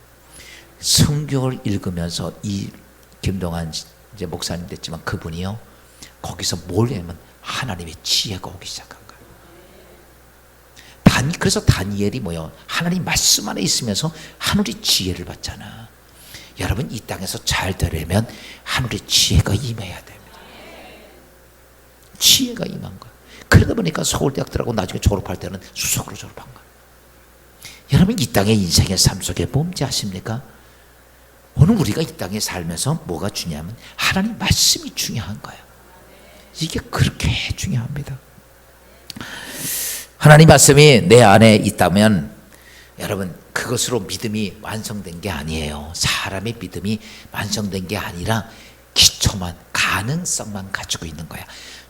성경을 읽으면서 이 김동환 이제 목사님 됐지만 그분이요, 거기서 뭘 하면 하나님의 지혜가 오기 시작한 거야. 그래서 다니엘이 뭐요? 하나님 말씀 안에 있으면서 하늘의 지혜를 받잖아. 여러분, 이 땅에서 잘 되려면 하늘의 지혜가 임해야 됩니다. 지혜가 임한 거야. 그러다 보니까 서울대학 들어가고 나중에 졸업할 때는 수석으로 졸업한 거야. 여러분, 이 땅의 인생의 삶 속에 뭔지 아십니까? 오늘 우리가 이 땅에 살면서 뭐가 중요하면 하나님 말씀이 중요한 거예요. 이게 그렇게 중요합니다. 하나님 말씀이 내 안에 있다면 여러분, 그것으로 믿음이 완성된 게 아니에요. 사람의 믿음이 완성된 게 아니라 기초만, 가능성만 가지고 있는 거야.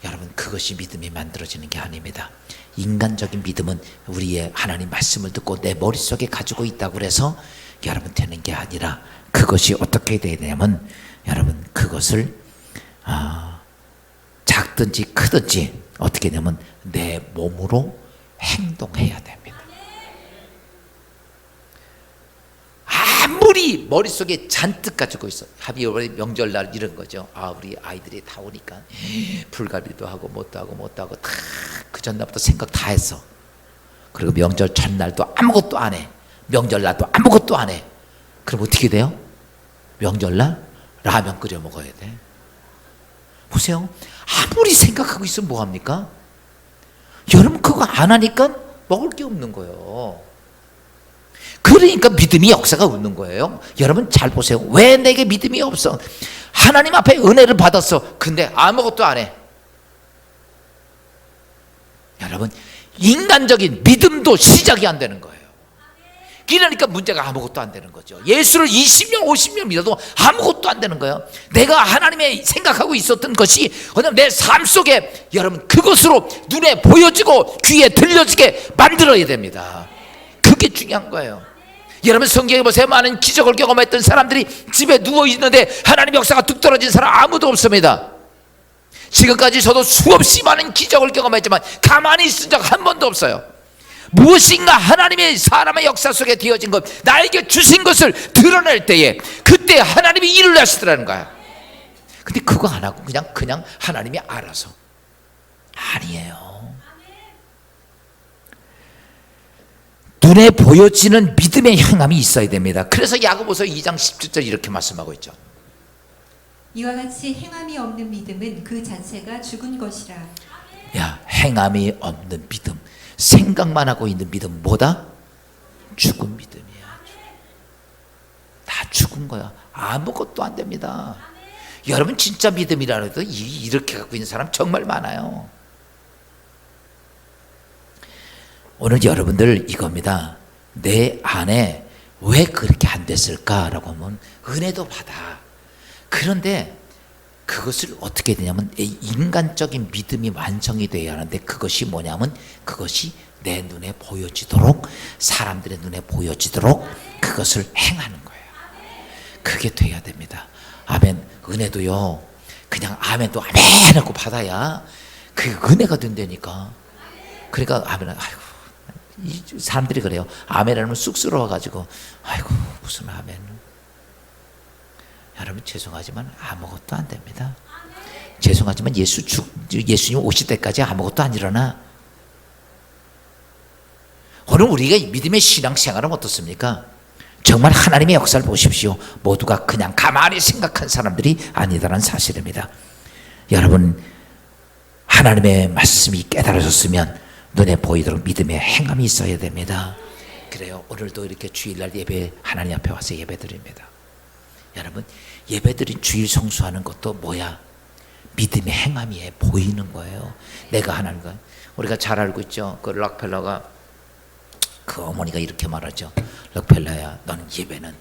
여러분, 그것이 믿음이 만들어지는 게 아닙니다. 인간적인 믿음은 우리의 하나님 말씀을 듣고 내 머릿속에 가지고 있다고 해서 여러분 되는 게 아니라, 그것이 어떻게 되냐면 여러분, 그것을 작든지 크든지 어떻게 되냐면 내 몸으로 행동해야 됩니다. 아무리 머릿속에 잔뜩 가지고 있어. 하비월 명절날 이런 거죠. 우리 아이들이 다 오니까 불갈비도 하고 뭣도 하고 다 그 전날부터 생각 다 했어. 그리고 명절 전날도 아무것도 안 해. 명절날도 아무것도 안 해. 그럼 어떻게 돼요? 명절날 라면 끓여 먹어야 돼. 보세요. 아무리 생각하고 있으면 뭐합니까? 여러분, 그거 안 하니까 먹을 게 없는 거예요. 그러니까 믿음이 역사가 없는 거예요. 여러분 잘 보세요. 왜 내게 믿음이 없어? 하나님 앞에 은혜를 받았어. 근데 아무것도 안 해. 여러분, 인간적인 믿음도 시작이 안 되는 거예요. 그러니까 문제가 아무것도 안 되는 거죠. 예수를 20년 50년 믿어도 아무것도 안 되는 거예요. 내가 하나님의 생각하고 있었던 것이 내 삶 속에 여러분 그것으로 눈에 보여지고 귀에 들려지게 만들어야 됩니다. 그게 중요한 거예요. 여러분, 성경에 보세요. 많은 기적을 경험했던 사람들이 집에 누워있는데 하나님의 역사가 뚝 떨어진 사람 아무도 없습니다. 지금까지 저도 수없이 많은 기적을 경험했지만 가만히 있은 적 한 번도 없어요. 무엇인가 하나님의 사람의 역사 속에 되어진 것, 나에게 주신 것을 드러낼 때에 그때 하나님이 일을 하시더라는 거야. 근데 그거 안 하고 그냥 하나님이 알아서. 아니에요. 눈에 보여지는 믿음의 행함이 있어야 됩니다. 그래서 야고보서 2장 17절 이렇게 말씀하고 있죠. 이와 같이 행함이 없는 믿음은 그 자체가 죽은 것이라. 야, 행함이 없는 믿음, 생각만 하고 있는 믿음 뭐다? 죽은 믿음이야. 다 죽은 거야. 아무것도 안 됩니다. 여러분 진짜 믿음이라 해도 이렇게 갖고 있는 사람 정말 많아요. 오늘 여러분들 이겁니다. 내 안에 왜 그렇게 안 됐을까라고 하면 은혜도 받아. 그런데 그것을 어떻게 되냐면 인간적인 믿음이 완성이 되어야 하는데 그것이 뭐냐면 그것이 내 눈에 보여지도록, 사람들의 눈에 보여지도록 그것을 행하는 거예요. 그게 돼야 됩니다. 아멘. 은혜도요, 그냥 아멘도 아멘 하고 받아야 그게 은혜가 된다니까. 그러니까 아멘, 아이고, 이 사람들이 그래요. 아멘 하면 쑥스러워가지고 아이고 무슨 아멘. 여러분 죄송하지만 아무것도 안 됩니다. 죄송하지만 예수님 오실 때까지 아무것도 안 일어나. 오늘 우리가 믿음의 신앙생활은 어떻습니까? 정말 하나님의 역사를 보십시오. 모두가 그냥 가만히 생각한 사람들이 아니다라는 사실입니다. 여러분 하나님의 말씀이 깨달아졌으면 눈에 보이도록 믿음의 행함이 있어야 됩니다. 그래요. 오늘도 이렇게 주일날 예배 하나님 앞에 와서 예배드립니다. 여러분 예배드린 주일 성수하는 것도 뭐야? 믿음의 행함이 보이는 거예요. 내가 하나님과 우리가 잘 알고 있죠. 그 락펠러가 그 어머니가 이렇게 말하죠. 락펠러야, 너는 예배는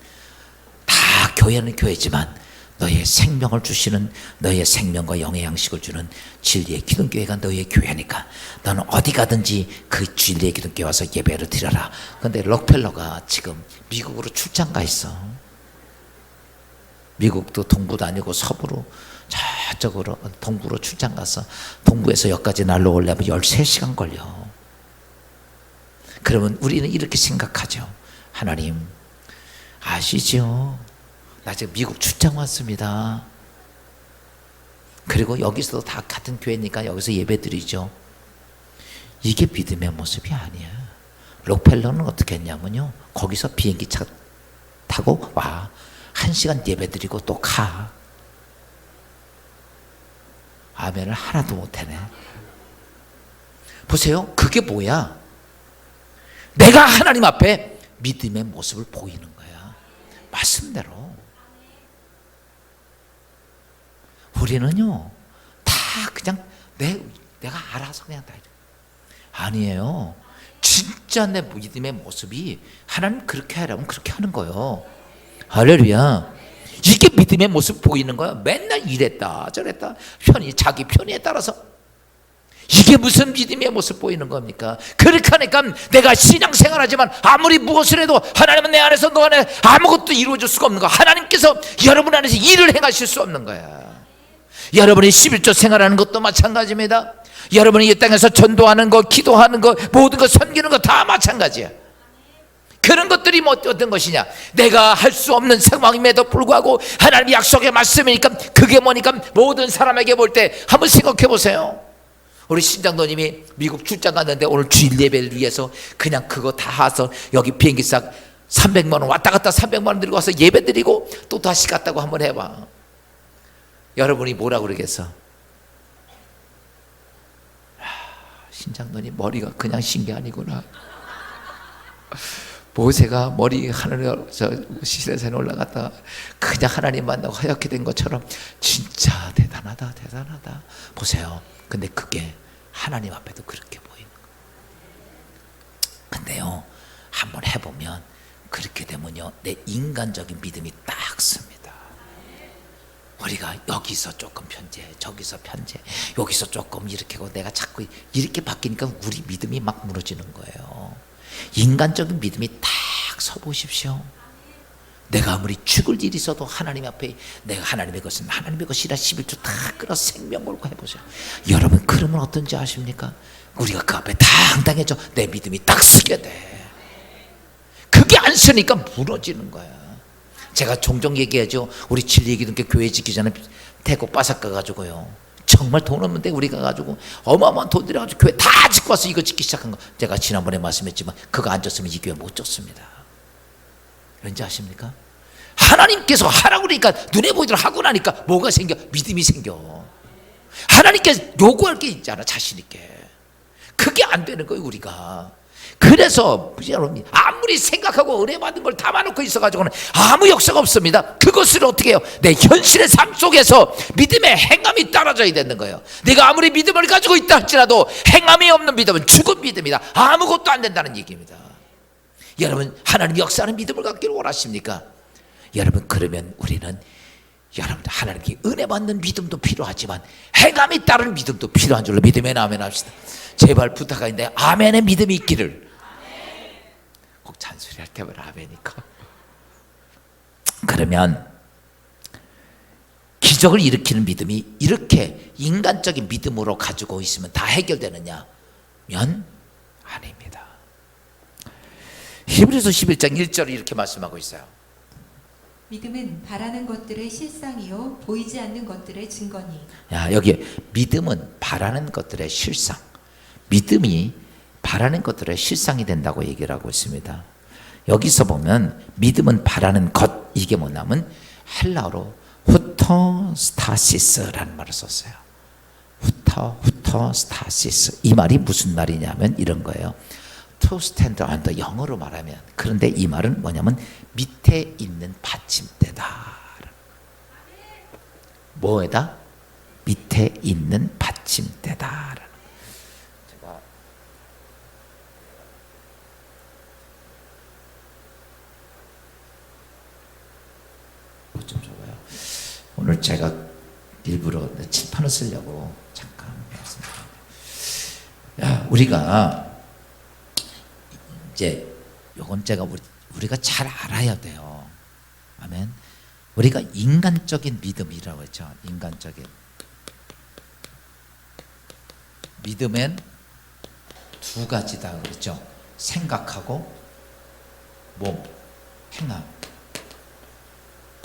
다 교회는 교회지만 너의 생명을 주시는, 너의 생명과 영의 양식을 주는 진리의 기독교회가 너의 교회니까 너는 어디 가든지 그 진리의 기독교회 와서 예배를 드려라. 그런데 락펠러가 지금 미국으로 출장 가 있어. 미국도 동부도 아니고 서부로 저쪽으로 동부로 출장 가서 동부에서 여기까지 날라오려면 13시간 걸려. 그러면 우리는 이렇게 생각하죠. 하나님 아시죠? 나 지금 미국 출장 왔습니다. 그리고 여기서도 다 같은 교회니까 여기서 예배드리죠. 이게 믿음의 모습이 아니야. 록펠러는 어떻게 했냐면요, 거기서 비행기 타고 와 1시간 예배드리고 또 가. 아멘을 하나도 못하네. 보세요. 그게 뭐야? 내가 하나님 앞에 믿음의 모습을 보이는 거야. 말씀대로. 우리는요 다 그냥 내가 알아서 그냥 다 이래. 아니에요. 진짜 내 믿음의 모습이 하나님 그렇게 하라면 그렇게 하는 거예요. 할렐루야. 이게 믿음의 모습 보이는 거야. 맨날 이랬다 저랬다 자기 편의에 따라서. 이게 무슨 믿음의 모습 보이는 겁니까? 그렇게 하니까 내가 신앙생활하지만 아무리 무엇을 해도 하나님은 내 안에서 너 안에 아무것도 이루어질 수가 없는 거야. 하나님께서 여러분 안에서 일을 행하실 수 없는 거야. 여러분이 11조 생활하는 것도 마찬가지입니다. 여러분이 이 땅에서 전도하는 거, 기도하는 거, 모든 거 섬기는 거 다 마찬가지야. 그런 것들이 뭐 어떤 것이냐? 내가 할 수 없는 상황임에도 불구하고 하나님의 약속의 말씀이니까 그게 뭐니까 모든 사람에게 볼 때 한번 생각해 보세요. 우리 신장로님이 미국 출장 갔는데 오늘 주일 예배를 위해서 그냥 그거 다 해서 여기 비행기값 300만 원 왔다 갔다 300만 원 들고 와서 예배 드리고 또 다시 갔다고 한번 해봐. 여러분이 뭐라고 그러겠어? 신장로님 머리가 그냥 신 게 아니구나. 모세가 머리 하늘에 시내산에 올라갔다가 그냥 하나님 만나고 하얗게 된 것처럼 진짜 대단하다 대단하다. 보세요. 근데 그게 하나님 앞에도 그렇게 보이는 거예요. 근데요 한번 해보면 그렇게 되면요 내 인간적인 믿음이 딱 씁니다. 우리가 여기서 조금 편재, 저기서 편재, 여기서 조금 이렇게 하고 내가 자꾸 이렇게 바뀌니까 우리 믿음이 막 무너지는 거예요. 인간적인 믿음이 딱 서보십시오. 내가 아무리 죽을 일이 있어도 하나님 앞에 내가 하나님의 것은 하나님의 것이라 11조 다 끌어 생명 걸고 해보세요. 여러분 그러면 어떤지 아십니까? 우리가 그 앞에 당당해져 내 믿음이 딱 쓰게 돼. 그게 안 쓰니까 무너지는 거야. 제가 종종 얘기하죠. 우리 진리의 기독교 교회 짓기 전에 태국 바삭 가가지고요 정말 돈 없는데 우리가 가지고 어마어마한 돈 들여가지고 교회 다 짓고 와서 이거 짓기 시작한 거. 제가 지난번에 말씀했지만 그거 안 졌으면 이 교회 못 졌습니다. 왠지 아십니까? 하나님께서 하라고 그러니까 눈에 보이도록 하고 나니까 뭐가 생겨? 믿음이 생겨. 하나님께서 요구할 게 있잖아, 자신 있게. 그게 안 되는 거예요, 우리가. 그래서 여러분 아무리 생각하고 은혜 받은 걸 담아놓고 있어가지고는 아무 역사가 없습니다. 그것을 어떻게 해요? 내 현실의 삶 속에서 믿음의 행함이 따라져야 되는 거예요. 내가 아무리 믿음을 가지고 있다 할지라도 행함이 없는 믿음은 죽은 믿음이다. 아무것도 안 된다는 얘기입니다. 여러분 하나님 역사하는 믿음을 갖기를 원하십니까? 여러분 그러면 우리는 여러분 하나님께 은혜 받는 믿음도 필요하지만 행함이 따르는 믿음도 필요한 줄로 믿음에 아멘 합시다. 제발 부탁하는데 아멘의 믿음이 있기를. 꼭 잔소리 할 때마다 아멘이니까. 그러면 기적을 일으키는 믿음이 이렇게 인간적인 믿음으로 가지고 있으면 다 해결되느냐? 면 아닙니다. 히브리서 11장 1절을 이렇게 말씀하고 있어요. 믿음은 바라는 것들의 실상이요 보이지 않는 것들의 증거니. 야, 여기 믿음은 바라는 것들의 실상. 믿음이 바라는 것들의 실상이 된다고 얘기를 하고 있습니다. 여기서 보면 믿음은 바라는 것, 이게 뭐냐면 헬라어로 후토스타시스라는 말을 썼어요. 후토스타시스. 이 말이 무슨 말이냐면 이런 거예요. To stand under, 영어로 말하면. 그런데 이 말은 뭐냐면 밑에 있는 받침대다. 뭐에다? 밑에 있는 받침대다. 제가 뭐 좀 줘봐요. 오늘 제가 일부러 칠판을 쓰려고 잠깐 말씀드립니다. 우리가 이제 요건 제가 우리가 잘 알아야 돼요. 아멘. 우리가 인간적인 믿음이라고 했죠. 인간적인 믿음엔 두 가지다 그랬죠. 생각하고 몸, 행함.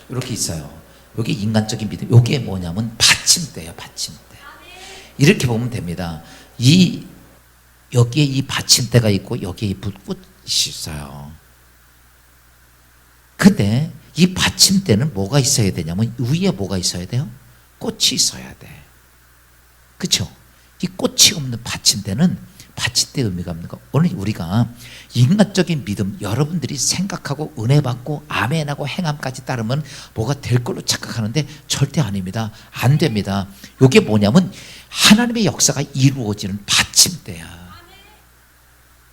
이렇게 있어요. 여기 인간적인 믿음. 이게 뭐냐면 받침대예요. 받침대. 이렇게 보면 됩니다. 여기에 이 받침대가 있고 여기에 이 불꽃이 있어요. 근데 이 받침대는 뭐가 있어야 되냐면 위에 뭐가 있어야 돼요? 꽃이 있어야 돼. 그렇죠? 이 꽃이 없는 받침대는 받침대 의미가 없는 거. 오늘 우리가 인간적인 믿음, 여러분들이 생각하고 은혜 받고 아멘하고 행함까지 따르면 뭐가 될 걸로 착각하는데 절대 아닙니다. 안 됩니다. 이게 뭐냐면 하나님의 역사가 이루어지는 받침대야.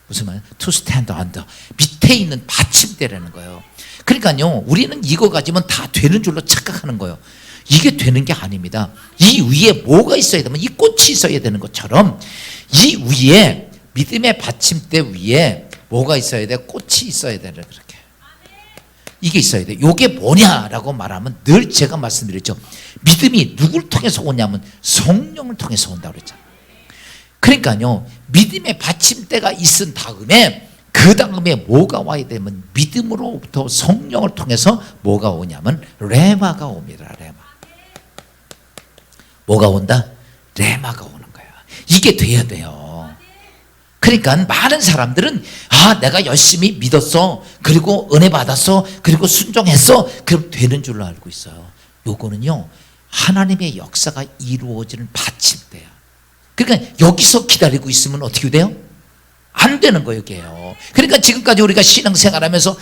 무슨 말이야? To stand under. 밑에 있는 받침대라는 거예요. 그러니까요, 우리는 이거 가지면 다 되는 줄로 착각하는 거예요. 이게 되는 게 아닙니다. 이 위에 뭐가 있어야 되면 이 꽃이 있어야 되는 것처럼 이 위에 믿음의 받침대 위에 뭐가 있어야 돼? 꽃이 있어야 돼. 그렇게 이게 있어야 돼. 이게 뭐냐라고 말하면 늘 제가 말씀드렸죠. 믿음이 누굴 통해서 오냐면 성령을 통해서 온다고 그랬잖아요. 그러니까요, 믿음의 받침대가 있은 다음에 그 다음에 뭐가 와야 되면 믿음으로부터 성령을 통해서 뭐가 오냐면 레마가 옵니다. 레마. 뭐가 온다? 레마가 오는 거야. 이게 돼야 돼요. 그러니까 많은 사람들은 내가 열심히 믿었어. 그리고 은혜 받았어. 그리고 순종했어. 그럼 되는 줄로 알고 있어요. 요거는요, 하나님의 역사가 이루어지는 받침대야. 그러니까 여기서 기다리고 있으면 어떻게 돼요? 안 되는 거예요, 이게요. 그러니까 지금까지 우리가 신앙생활하면서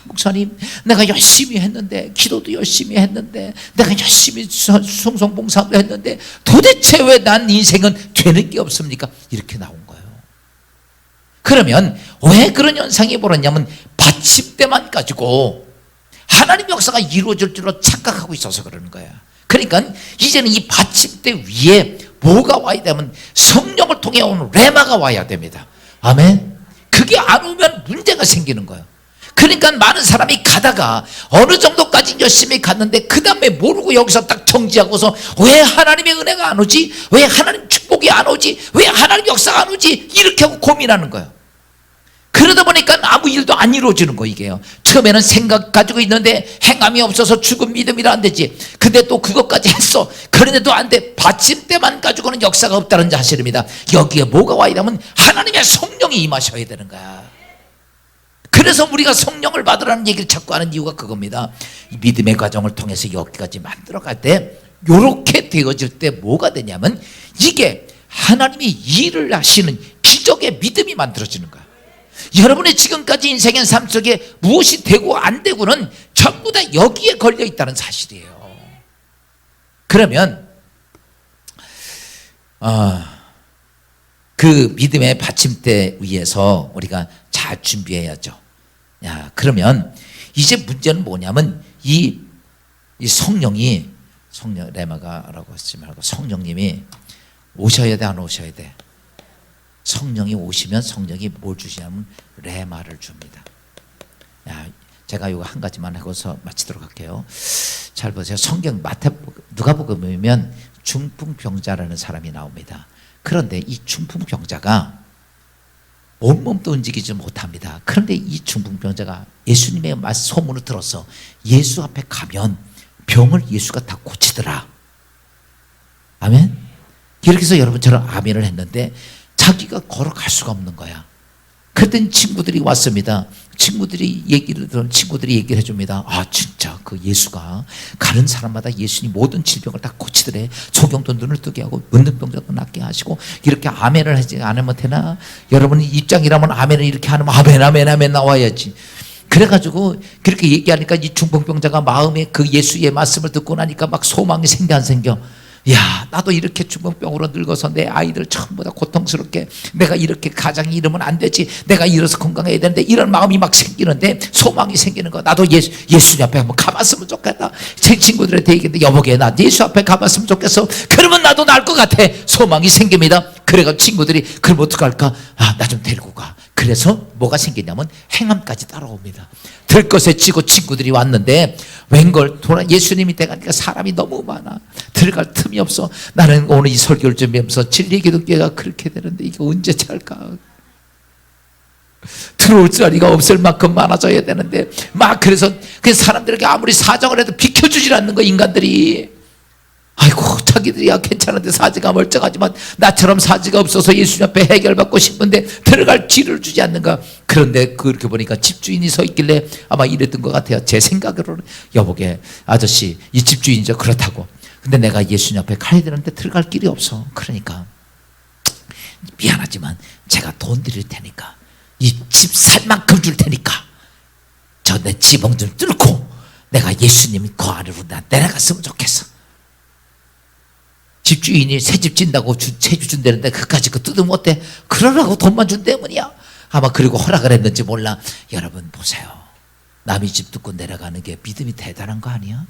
목사님, 내가 열심히 했는데, 기도도 열심히 했는데, 내가 열심히 성성봉사도 했는데 도대체 왜 난 인생은 되는 게 없습니까? 이렇게 나온 거예요. 그러면 왜 그런 현상이 벌어졌냐면 받침대만 가지고 하나님 역사가 이루어질 줄로 착각하고 있어서 그러는 거야. 그러니까 이제는 이 받침대 위에 뭐가 와야 되면 성령을 통해 오는 레마가 와야 됩니다. 아멘. 그게 안 오면 문제가 생기는 거예요. 그러니까 많은 사람이 가다가 어느 정도까지 열심히 갔는데 그 다음에 모르고 여기서 딱 정지하고서 왜 하나님의 은혜가 안 오지? 왜 하나님 축복이 안 오지? 왜 하나님 역사가 안 오지? 이렇게 하고 고민하는 거예요. 그러다 보니까 아무 일도 안 안 이루어지는 거 이게요. 처음에는 생각 가지고 있는데 행함이 없어서 죽은 믿음이라 안 되지. 근데 또 그것까지 했어. 그런데도 안 돼. 받침대만 가지고는 역사가 없다는 사실입니다. 여기에 뭐가 와 있냐면 하나님의 성령이 임하셔야 되는 거야. 그래서 우리가 성령을 받으라는 얘기를 자꾸 하는 이유가 그겁니다. 믿음의 과정을 통해서 여기까지 만들어갈 때 이렇게 되어질 때 뭐가 되냐면 이게 하나님이 일을 하시는 기적의 믿음이 만들어지는 거야. 여러분의 지금까지 인생의 삶 속에 무엇이 되고 안 되고는 전부 다 여기에 걸려 있다는 사실이에요. 그러면 그 믿음의 받침대 위에서 우리가 잘 준비해야죠. 그러면 이제 문제는 뭐냐면 이 성령이 레마가라고 하지 말고 성령님이 오셔야 돼, 안 오셔야 돼? 성령이 오시면 성령이 뭘 주시냐면 레마를 줍니다. 제가 이거 한 가지만 하고서 마치도록 할게요. 잘 보세요. 성경 누가복음이면 중풍병자라는 사람이 나옵니다. 그런데 이 중풍병자가 온몸도 움직이지 못합니다. 그런데 이 중풍병자가 예수님의 소문을 들어서 예수 앞에 가면 병을 예수가 다 고치더라. 아멘? 이렇게 해서 여러분처럼 아멘을 했는데 자기가 걸어갈 수가 없는 거야. 그랬더니 친구들이 왔습니다. 친구들이 얘기를 해줍니다. 진짜 그 예수가 가는 사람마다 예수님 모든 질병을 다 고치더래. 소경도 눈을 뜨게 하고 문둥병자도 낫게 하시고. 이렇게 아멘을 하지 않으면 되나? 여러분 입장이라면 아멘을 이렇게 하면 아멘 나와야지. 그래가지고 그렇게 얘기하니까 이 중풍병자가 마음에 그 예수의 말씀을 듣고 나니까 막 소망이 생겨 안 생겨? 나도 이렇게 중풍병으로 늙어서 내 아이들 전부 다 고통스럽게 내가 이렇게 가장이 이러면 안 되지. 내가 이래서 건강해야 되는데 이런 마음이 막 생기는데 소망이 생기는 거. 나도 예수님 앞에 한번 가봤으면 좋겠다. 제 친구들한테 얘기했는데 여보게 나 예수 앞에 가봤으면 좋겠어. 그러면 나도 나을 것 같아. 소망이 생깁니다. 그래가 친구들이 그럼 어떡할까? 나 좀 데리고 가. 그래서 뭐가 생기냐면 행함까지 따라옵니다. 들것에 찌고 친구들이 왔는데 웬걸 예수님이 돼가니까 사람이 너무 많아. 들어갈 틈이 없어. 나는 오늘 이 설교를 준비하면서 진리기독교가 그렇게 되는데 이게 언제 찰까? 들어올 자리가 없을 만큼 많아져야 되는데 막 그래서 그 사람들에게 아무리 사정을 해도 비켜주질 않는 거 인간들이. 아이고 자기들이야 괜찮은데 사지가 멀쩡하지만 나처럼 사지가 없어서 예수님 앞에 해결받고 싶은데 들어갈 길을 주지 않는가. 그런데 그렇게 보니까 집주인이 서 있길래 아마 이랬던 것 같아요. 제 생각으로는 여보게 아저씨 이 집주인이죠. 그렇다고. 근데 내가 예수님 앞에 가야 되는데 들어갈 길이 없어. 그러니까 미안하지만 제가 돈 드릴 테니까 이 집 살 만큼 줄 테니까 저 내 지붕 좀 뚫고 내가 예수님이 그 안으로 나 내려갔으면 좋겠어. 집주인이 새 집 짓는다고 세주 준다는데 그까짓 거 뜯으면 어때? 그러라고 돈만 준 때문이야. 아마 그리고 허락을 했는지 몰라. 여러분 보세요. 남의 집 뚫고 내려가는 게 믿음이 대단한 거 아니야?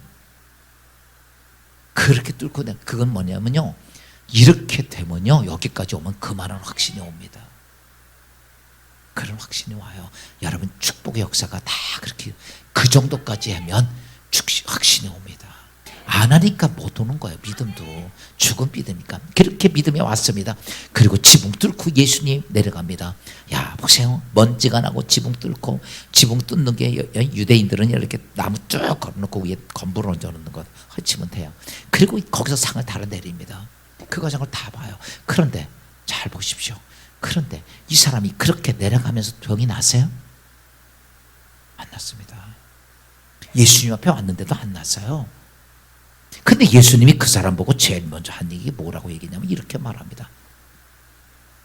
그렇게 뚫고 그건 뭐냐면요, 이렇게 되면요 여기까지 오면 그만한 확신이 옵니다. 그런 확신이 와요. 여러분 축복의 역사가 다 그렇게 그 정도까지 하면 확신이 옵니다. 안 하니까 못 오는 거예요. 믿음도 죽은 믿음이니까. 그렇게 믿음이 왔습니다. 그리고 지붕 뚫고 예수님 내려갑니다. 보세요. 먼지가 나고 지붕 뚫고. 지붕 뚫는 게 유대인들은 이렇게 나무 쭉 걸어놓고 위에 건물을 얹어놓는 거 허치면 돼요. 그리고 거기서 상을 달아내립니다. 그 과정을 다 봐요. 그런데 잘 보십시오. 그런데 이 사람이 그렇게 내려가면서 병이 났어요? 안 났습니다. 예수님 앞에 왔는데도 안 났어요. 근데 예수님이 그 사람 보고 제일 먼저 한 얘기 뭐라고 얘기냐면 이렇게 말합니다.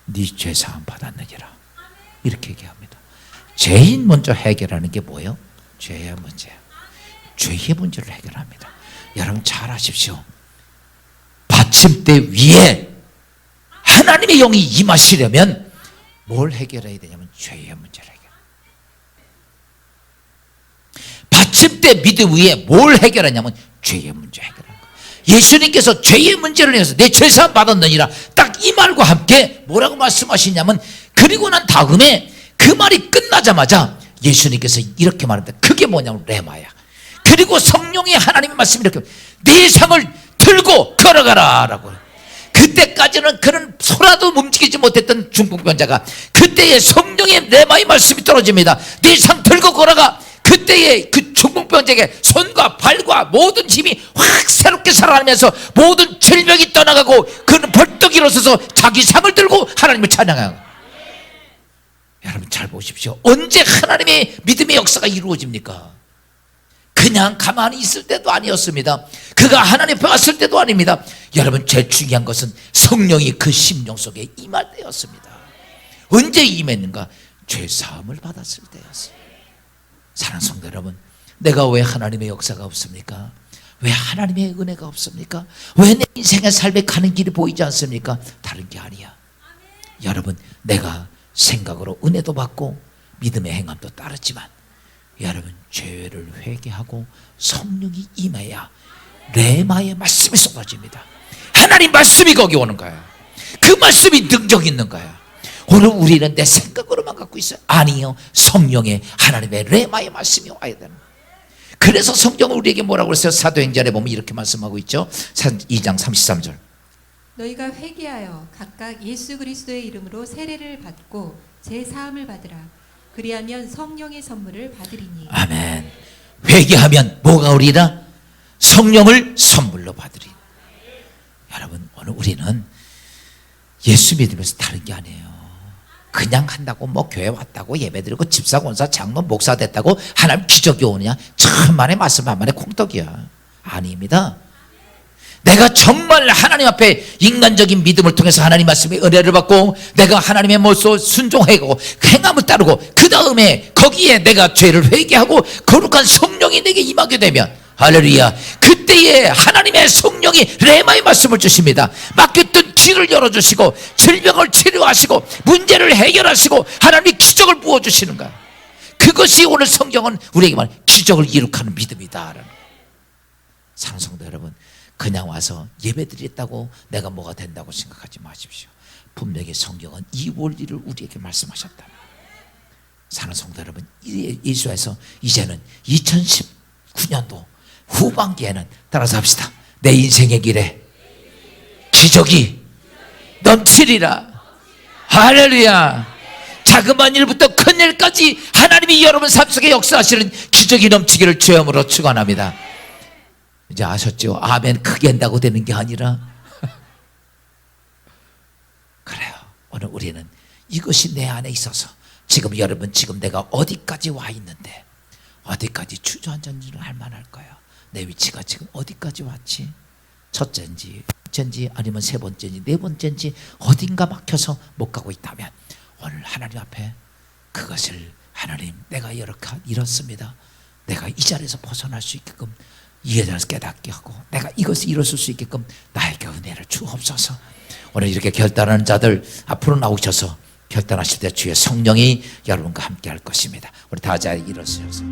네 죄사함 받았느니라. 이렇게 얘기합니다. 제일 먼저 해결하는 게 뭐예요? 죄의 문제예요. 죄의 문제를 해결합니다. 여러분 잘 아십시오. 받침대 위에 하나님의 영이 임하시려면 뭘 해결해야 되냐면 죄의 문제를 해결. 받침대 믿음 위에 뭘 해결하냐면 죄의 문제 해결하는 거예요. 예수님께서 죄의 문제를 해서 내 죄사함 받았느니라 딱 이 말과 함께 뭐라고 말씀하시냐면 그리고 난 다음에 그 말이 끝나자마자 예수님께서 이렇게 말합니다. 그게 뭐냐면 레마야. 그리고 성령의 하나님의 말씀이 이렇게 네 상을 들고 걸어가라 라고. 그때까지는 그런 소라도 움직이지 못했던 중풍병자가 그때의 성령의 레마의 말씀이 떨어집니다. 네 상 들고 걸어가. 그때에 그 중풍병자에게 손과 발과 모든 힘이 확 새롭게 살아나면서 모든 질병이 떠나가고 그는 벌떡 일어서서 자기 상을 들고 하나님을 찬양하고. 여러분 잘 보십시오. 언제 하나님의 믿음의 역사가 이루어집니까? 그냥 가만히 있을 때도 아니었습니다. 그가 하나님 앞에 왔을 때도 아닙니다. 여러분 제일 중요한 것은 성령이 그 심령 속에 임할 때였습니다. 언제 임했는가? 죄 사함을 받았을 때였어요. 사랑하는 성도 여러분, 내가 왜 하나님의 역사가 없습니까? 왜 하나님의 은혜가 없습니까? 왜 내 인생의 삶에 가는 길이 보이지 않습니까? 다른 게 아니야. 여러분, 내가 생각으로 은혜도 받고 믿음의 행함도 따르지만 여러분 죄를 회개하고 성령이 임해야 레마의 말씀이 쏟아집니다. 하나님 말씀이 거기 오는 거야. 그 말씀이 능력 있는 거야. 오늘 우리는 내 생각으로만 갖고 있어요. 아니요, 성령의 하나님의 레마의 말씀이 와야 되는 거예요. 그래서 성경은 우리에게 뭐라고 그랬어요? 사도행전에 보면 이렇게 말씀하고 있죠. 2장 33절. 너희가 회개하여 각각 예수 그리스도의 이름으로 세례를 받고 제 사함을 받으라. 그리하면 성령의 선물을 받으리니. 아멘. 회개하면 뭐가 오리라? 성령을 선물로 받으리니. 여러분 오늘 우리는 예수 믿으면서 다른 게 아니에요. 그냥 한다고 뭐 교회 왔다고 예배드리고 집사 권사 장로 목사 됐다고 하나님 기적이 오느냐? 천만의 말씀 한만의 콩떡이야. 아닙니다. 내가 정말 하나님 앞에 인간적인 믿음을 통해서 하나님 말씀의 은혜를 받고 내가 하나님의 모습 순종하고 행함을 따르고 그 다음에 거기에 내가 죄를 회개하고 거룩한 성령이 내게 임하게 되면 할렐루야, 그때에 하나님의 성령이 레마의 말씀을 주십니다. 막혔던 길을 열어주시고 질병을 치료하시고 문제를 해결하시고 하나님이 기적을 부어주시는 거야. 그것이 오늘 성경은 우리에게 말하는 기적을 이룩하는 믿음이다. 사랑하는 성도 여러분, 그냥 와서 예배드렸다고 내가 뭐가 된다고 생각하지 마십시오. 분명히 성경은 이 원리를 우리에게 말씀하셨다. 사랑하는 성도 여러분, 예수에서 이제는 2019년도 후반기에는 따라서 합시다. 내 인생의 길에 기적이 넘치리라. 할렐루야. 자그마한 일부터 큰 일까지 하나님이 여러분 삶 속에 역사하시는 기적이 넘치기를 주여으로 축원합니다. 이제 아셨죠? 아멘 크게 한다고 되는 게 아니라 그래요. 오늘 우리는 이것이 내 안에 있어서 지금 여러분 지금 내가 어디까지 와 있는데 어디까지 주저앉았는지를 할 만할 거예요. 내 위치가 지금 어디까지 왔지? 첫째인지 둘째인지 아니면 세 번째인지 네 번째인지 어딘가 막혀서 못 가고 있다면 오늘 하나님 앞에 그것을 하나님 내가 이렇습니다. 내가 이 자리에서 벗어날 수 있게끔 이 자리에서 깨닫게 하고 내가 이것을 이뤘을 수 있게끔 나에게 은혜를 주옵소서. 오늘 이렇게 결단하는 자들 앞으로 나오셔서 결단하실 때 주의 성령이 여러분과 함께 할 것입니다. 우리 다 자리에 일어서셔서